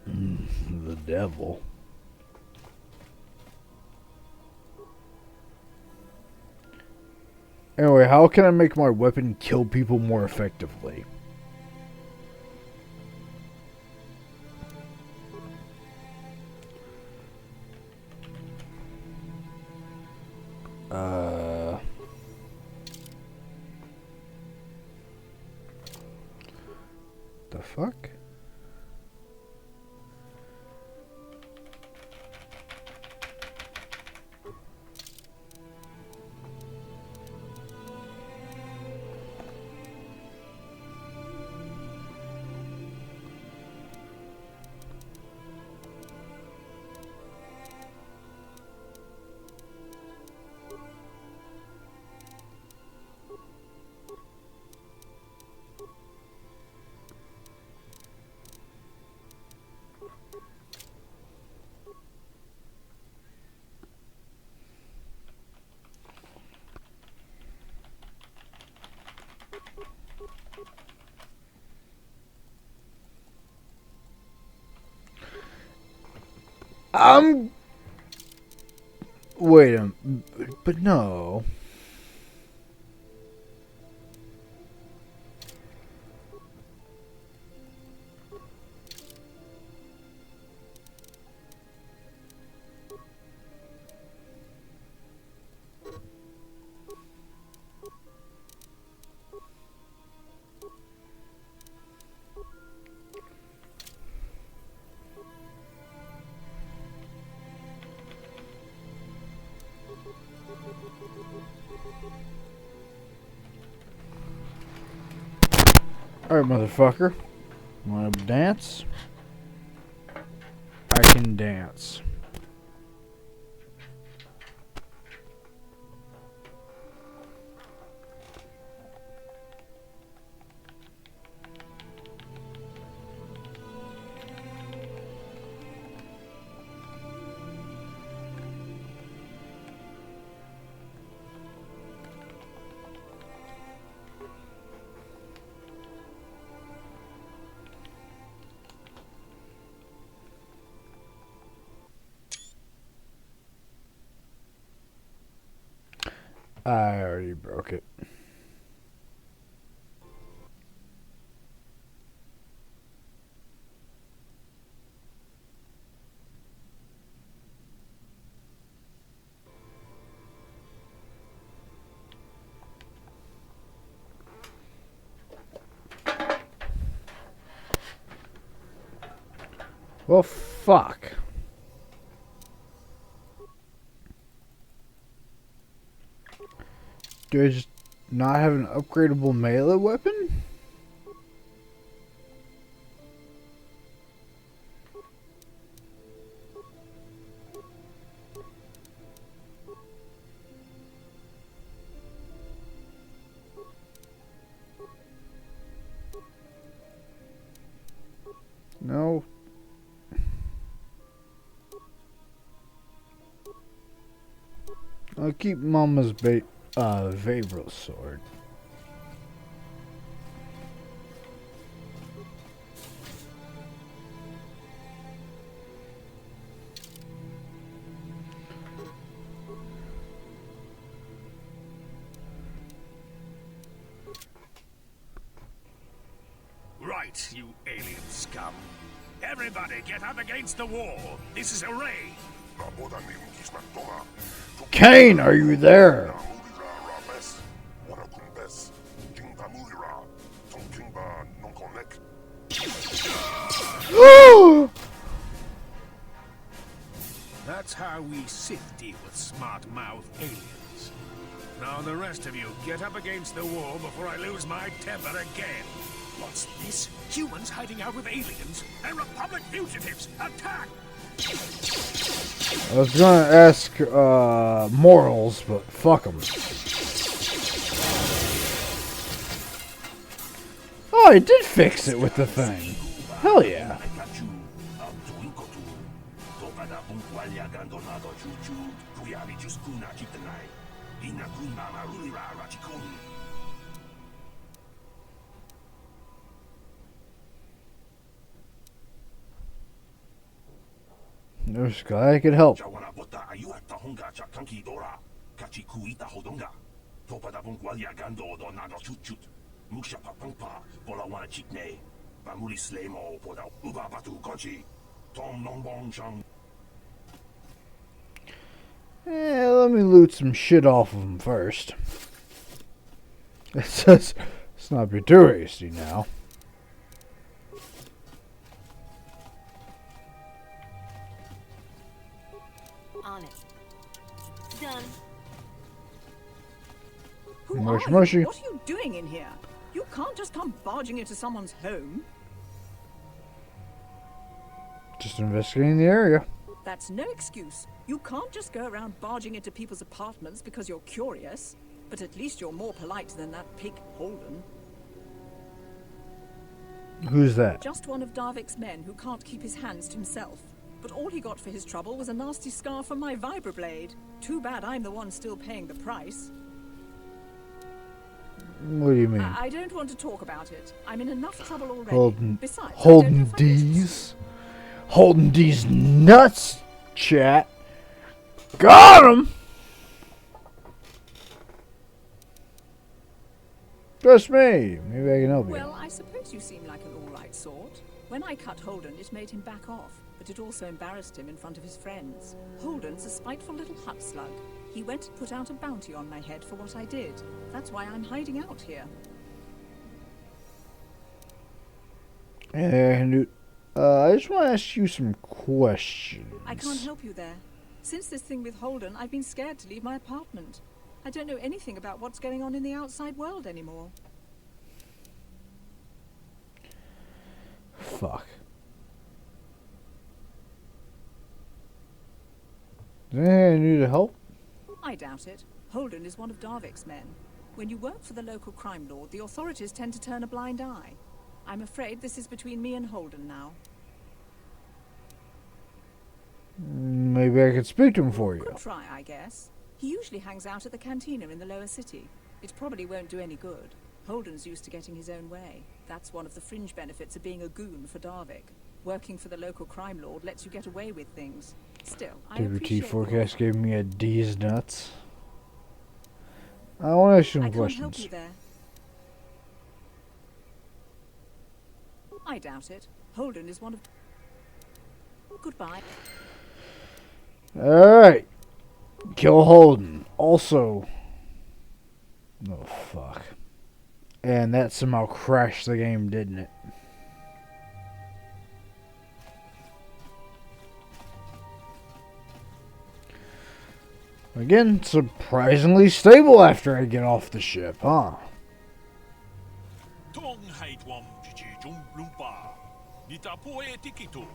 the devil. Anyway, how can I make my weapon kill people more effectively? The fuck? Wait a minute, but no. Alright, motherfucker. Wanna dance? I can dance. I already broke it. Well, fuck. Do I just not have an upgradable melee weapon? No. I'll keep Mama's Vabro sword. Right, you alien scum. Everybody get up against the wall. This is a raid. Kane, are you there? how we Sith deal with smart-mouth aliens. Now the rest of you, get up against the wall before I lose my temper again. What's this? Humans hiding out with aliens and Republic fugitives! Attack! I was gonna ask morals, but fuck them. Oh, I did fix it with the thing. Hell yeah. There's glad I could help. Let me loot some shit off of him first. It says, let's not be too hasty now. On it. Done. Who Mushy, are mushy. you? What are you doing in here? You can't just come barging into someone's home. Just investigating the area. That's no excuse. You can't just go around barging into people's apartments because you're curious. But at least you're more polite than that pig Holden. Who's that? Just one of Darvik's men who can't keep his hands to himself. But all he got for his trouble was a nasty scar from my vibroblade. Too bad I'm the one still paying the price. What do you mean? I don't want to talk about it. I'm in enough trouble already. Holden, Besides, I don't Holden know if I noticed. D's. Holden D's nuts, chat. Got him! Trust me. Maybe I can help you. Well, I suppose you seem like an all-right sort. When I cut Holden, it made him back off, but it also embarrassed him in front of his friends. Holden's a spiteful little hut slug. He went and put out a bounty on my head for what I did. That's why I'm hiding out here. And I just want to ask you some questions. I can't help you there. Since this thing with Holden, I've been scared to leave my apartment. I don't know anything about what's going on in the outside world anymore. Fuck. Is there anything I need to help? I doubt it. Holden is one of Darvik's men. When you work for the local crime lord, the authorities tend to turn a blind eye. I'm afraid this is between me and Holden now. Maybe I could speak to him for you. Could try, I guess. He usually hangs out at the cantina in the lower city. It probably won't do any good. Holden's used to getting his own way. That's one of the fringe benefits of being a goon for Darvik. Working for the local crime lord lets you get away with things. Still, I WT appreciate forecast gave me a D's nuts. I want to ask you I some can't help questions. you there. I doubt it. Holden is one of... Goodbye. Alright. Kill Holden. Also... Oh, fuck. And that somehow crashed the game, didn't it? Again, surprisingly stable after I get off the ship, huh? Tong haitwam jiji jung lumpa. Nita poe tikito.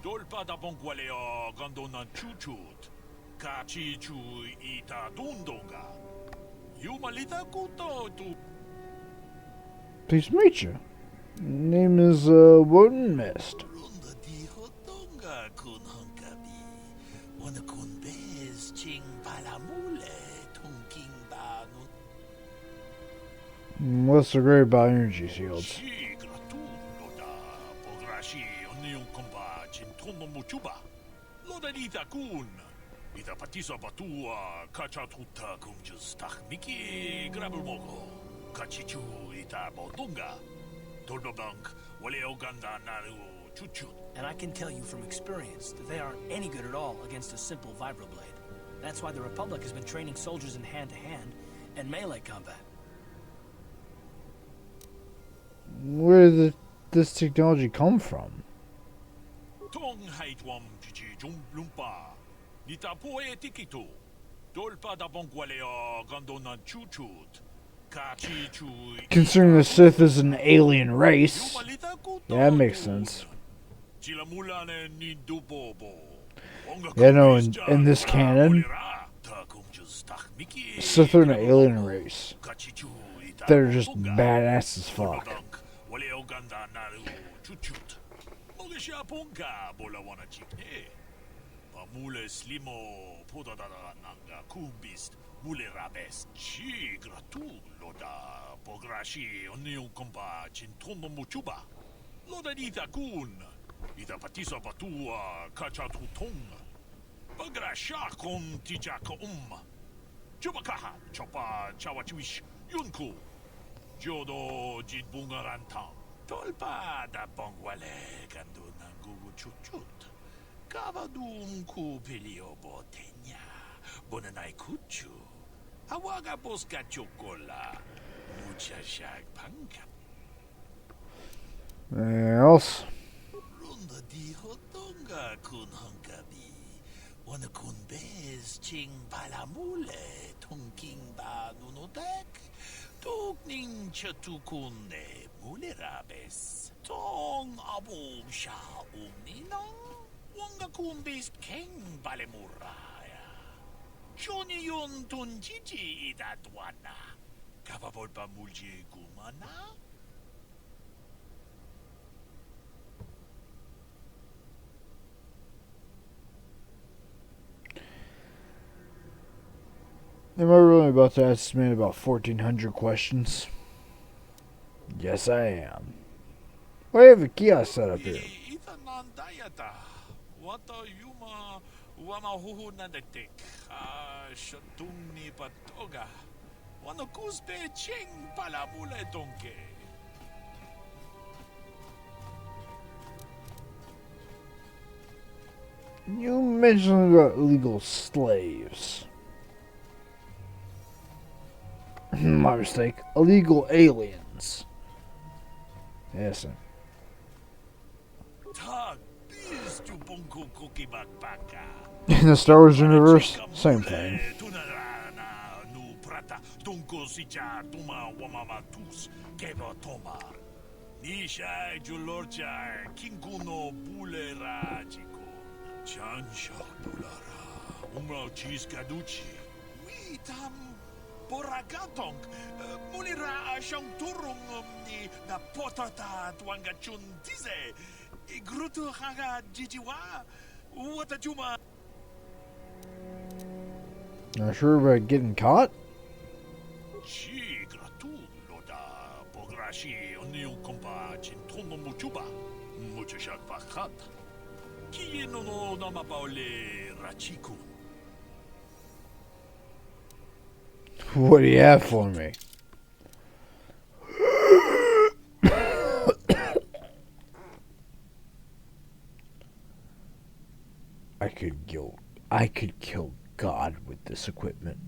Dolpa da bongwaleo gandonan chuchut. Kachi chu ita dundonga. Yumalita kuto tu. Pleased to meet you. Name is, Woden Mist. Runda di hotonga kun honkabi. Wana kun bez ching palamule tunking banu. What's so great about energy shields? Shi gratundo da pograshi onion komba chintono muchuba. Loda dita kun. Ita patisa batua kacha tuta kumjus takniki grabelmogo. Kachichu ita bodunga. Tolbablank waleo ganda naru chuchu. And I can tell you from experience that they aren't any good at all against a simple vibroblade. That's why the Republic has been training soldiers in hand-to-hand and melee combat. Where did this technology come from? Tong haitwam jiji jung lumpa. Nita poe tikito. Dolpa da bongualeo gandonan chuchut. Kachi chu. Considering the Sith is an alien race. Yeah, that makes sense. Chilamulane ni dubobo. Yeah, no, in this canon, Sith are an alien race. They're just badass as fuck. Mule slimo podadada nanga kumbist mule rabes chi gratu loda pograshi oniu kompa chintono muchuba loda dita kun ita patisa patua kachatu tong pagrasha kon tijaka chubakaha chopa chawachuish yunku jodo jitbungaranta tolpa da bongwale kandu nangu chuchut Kavadum kupilio botenya. Bonanai kuchu. Hawaga boska chocola. Mucha shag panka. Anything else? Runda di hotonga kun hunkabi. Wana kun bez ching palamule. Tunking ba nunotek. Tukning chatukunde mule rabes. Tong abu sha umninong. Wanga kumbis king balemuraya. Johnny yun tunjiji idatwana. Kapapol pa mulji kumana? Am I really about to ask this man about 1,400 questions? Yes, I am. Why do you have a kiosk set up here? Wata yuma wama huhu nadektek. Shatung ni patoga. Wana kuspe ching palamule donke. You mentioned about illegal slaves. My mistake. Illegal aliens. Yes, sir. In the Star Wars universe, same thing. Boragatong, mulira siyang turong ni na potata tuanga chun dize. Igruto haga jijiwa. What a juma. Not sure about getting caught? Chi gratu loda pograshi oniu kompa chintono muchuba. Muchashak bakat. Ki no namapaole rachiku. What do you have for me? I could kill God with this equipment.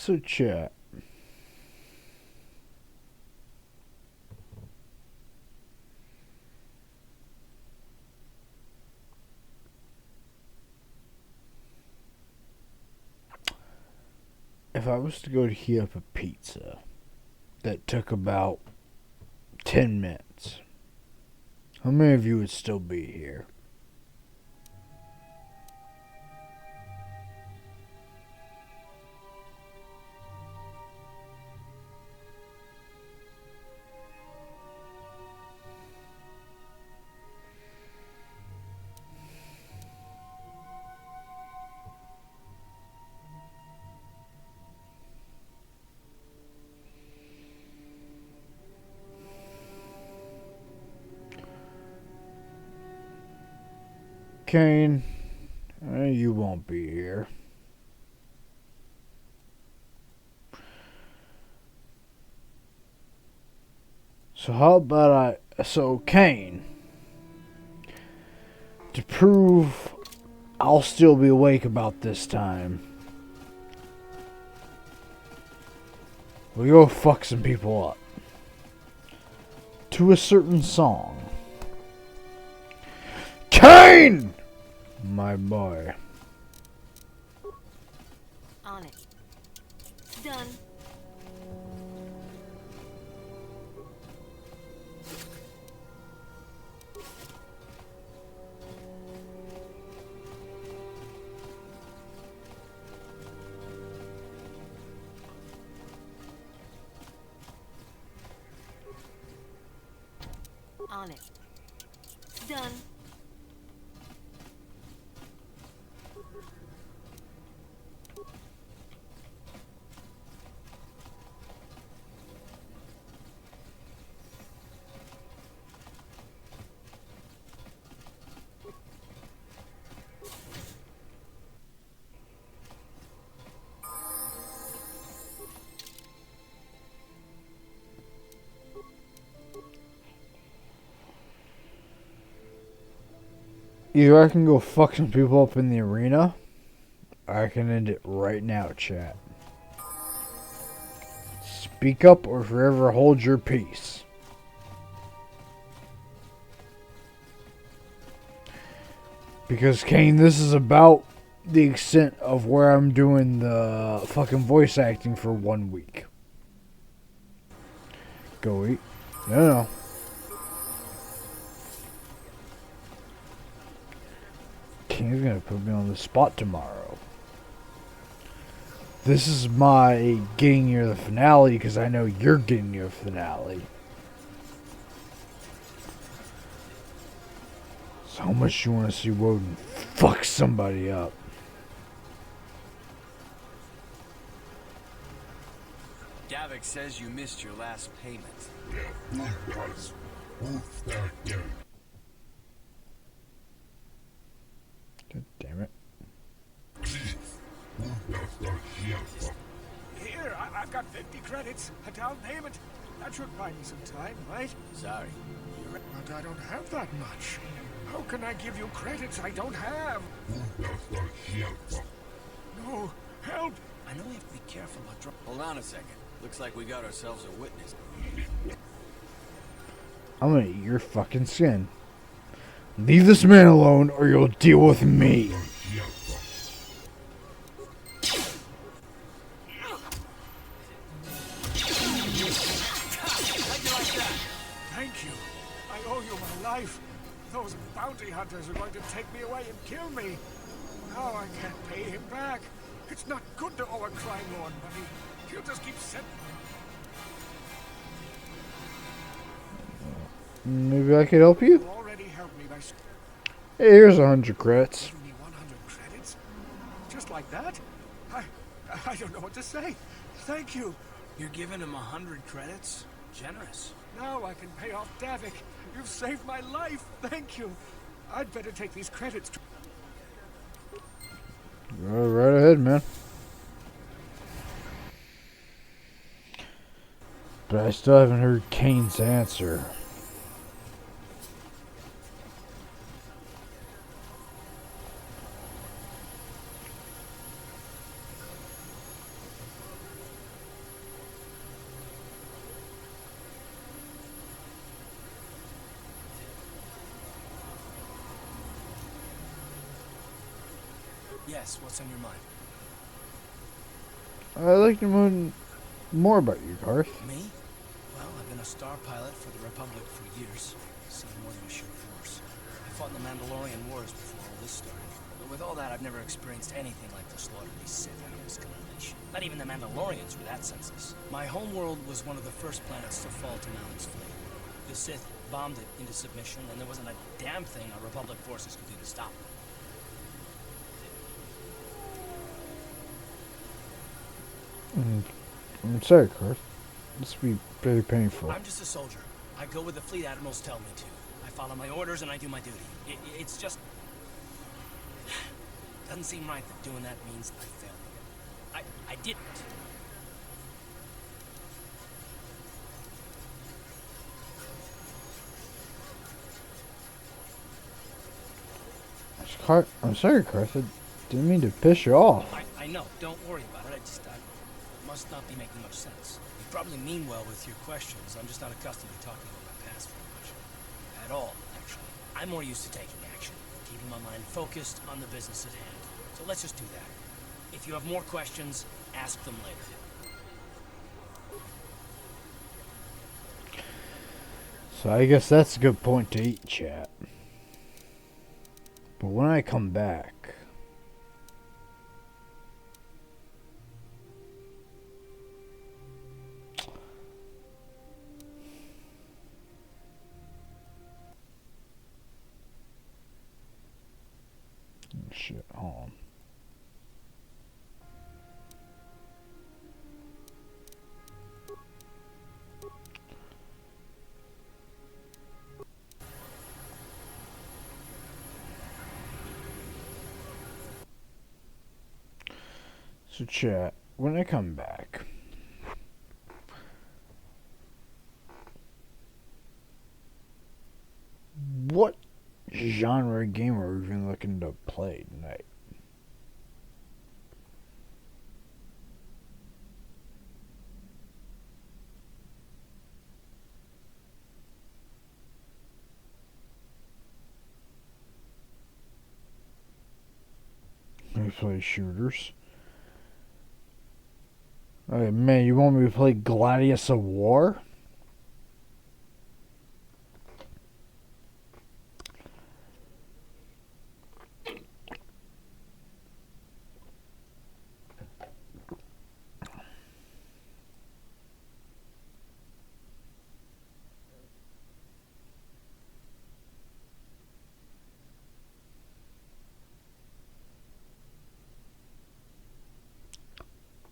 So chat. If I was to go to heat up a pizza that took about 10 minutes, how many of you would still be here? Kane, you won't be here. So how about Kane, to prove I'll still be awake about this time, we'll go fuck some people up to a certain song. Kane! My boy. On it. Done. On it. Done. Either I can go fuck some people up in the arena, or I can end it right now, chat. Speak up or forever hold your peace. Because, Kane, this is about the extent of where I'm doing the fucking voice acting for 1 week. Go eat. No. Kane's gonna put me on the spot tomorrow. This is my getting near the finale because I know you're getting near the finale. So how much you want to see Woden fuck somebody up? Davik says you missed your last payment. God damn it. Here, I've got 50 credits, a down payment. That should buy me some time, right? Sorry. But I don't have that much. How can I give you credits I don't have? No, help! I know we have to be careful about Hold on a second. Looks like we got ourselves a witness. I'm gonna eat your fucking skin. Leave this man alone or you'll deal with me. Thank you. I owe you my life. Those bounty hunters are going to take me away and kill me. Now I can't pay him back. It's not good to owe a crime lord money. He'll just keep sending. Maybe I could help you? You already helped me by Hey, here's 100 credits. giving me 100 credits. Just like that? I don't know what to say. Thank you. You're giving him 100 credits? Generous. Now I can pay off Davik. You've saved my life. Thank you. I'd better take these credits to... Go right ahead, man. But I still haven't heard Kane's answer. Yes, what's on your mind? I'd like to know more about you, Garth. Me? Well, I've been a star pilot for the Republic for years. Seen more than a sheer force. I fought in the Mandalorian Wars before all this started. But with all that, I've never experienced anything like the slaughter of these Sith out of this Nation. Not even the Mandalorians were that senseless. My homeworld was one of the first planets to fall to Malak's fleet. The Sith bombed it into submission, and there wasn't a damn thing our Republic forces could do to stop them. I'm sorry, Garth. This would be very painful. I'm just a soldier. I go where the fleet admirals tell me to. I follow my orders and I do my duty. It's just... doesn't seem right that doing that means I failed them. I didn't. I'm sorry, Garth. I didn't mean to piss you off. I know. Don't worry about it. It must not be making much sense. You probably mean well with your questions. I'm just not accustomed to talking about my past very much. At all, actually. I'm more used to taking action, keeping my mind focused on the business at hand. So let's just do that. If you have more questions, ask them later. So I guess that's a good point to eat, chat. But when I come back... Shit, hold on. So chat, when I come back, what genre game are we even looking to play tonight? We play shooters. Hey, man, you want me to play Gladius of War?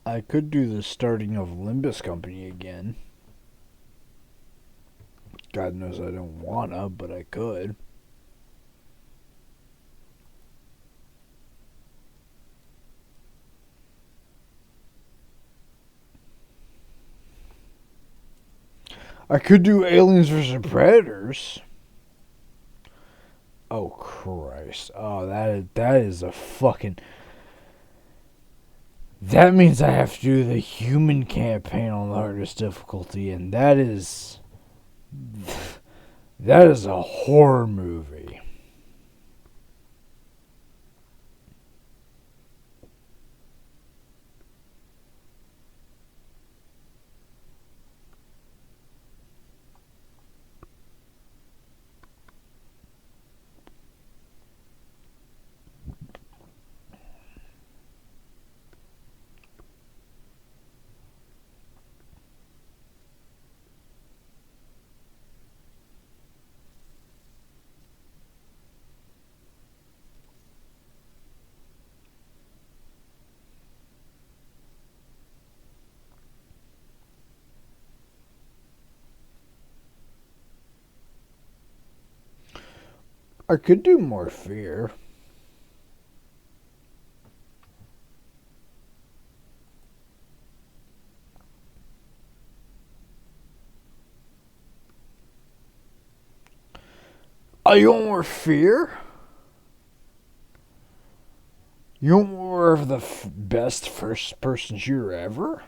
I could do the starting of Limbus Company again. God knows I don't wanna, but I could. I could do Aliens vs. Predators. Oh Christ! Oh, that is a fucking. That means I have to do the human campaign on the hardest difficulty, and that is a horror movie. I could do more fear. Oh, you want more fear? You want more of the best first-person shooter ever?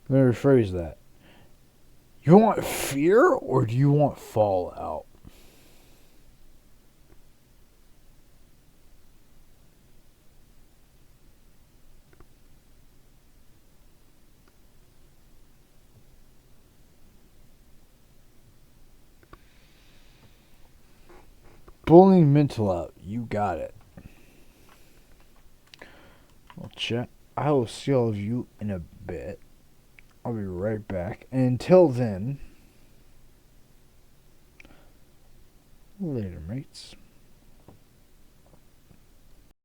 Let me rephrase that. You want fear, or do you want Fallout? Bullying mental out. You got it. Well, chat. I will see all of you in a bit. I'll be right back. And until then, later, mates.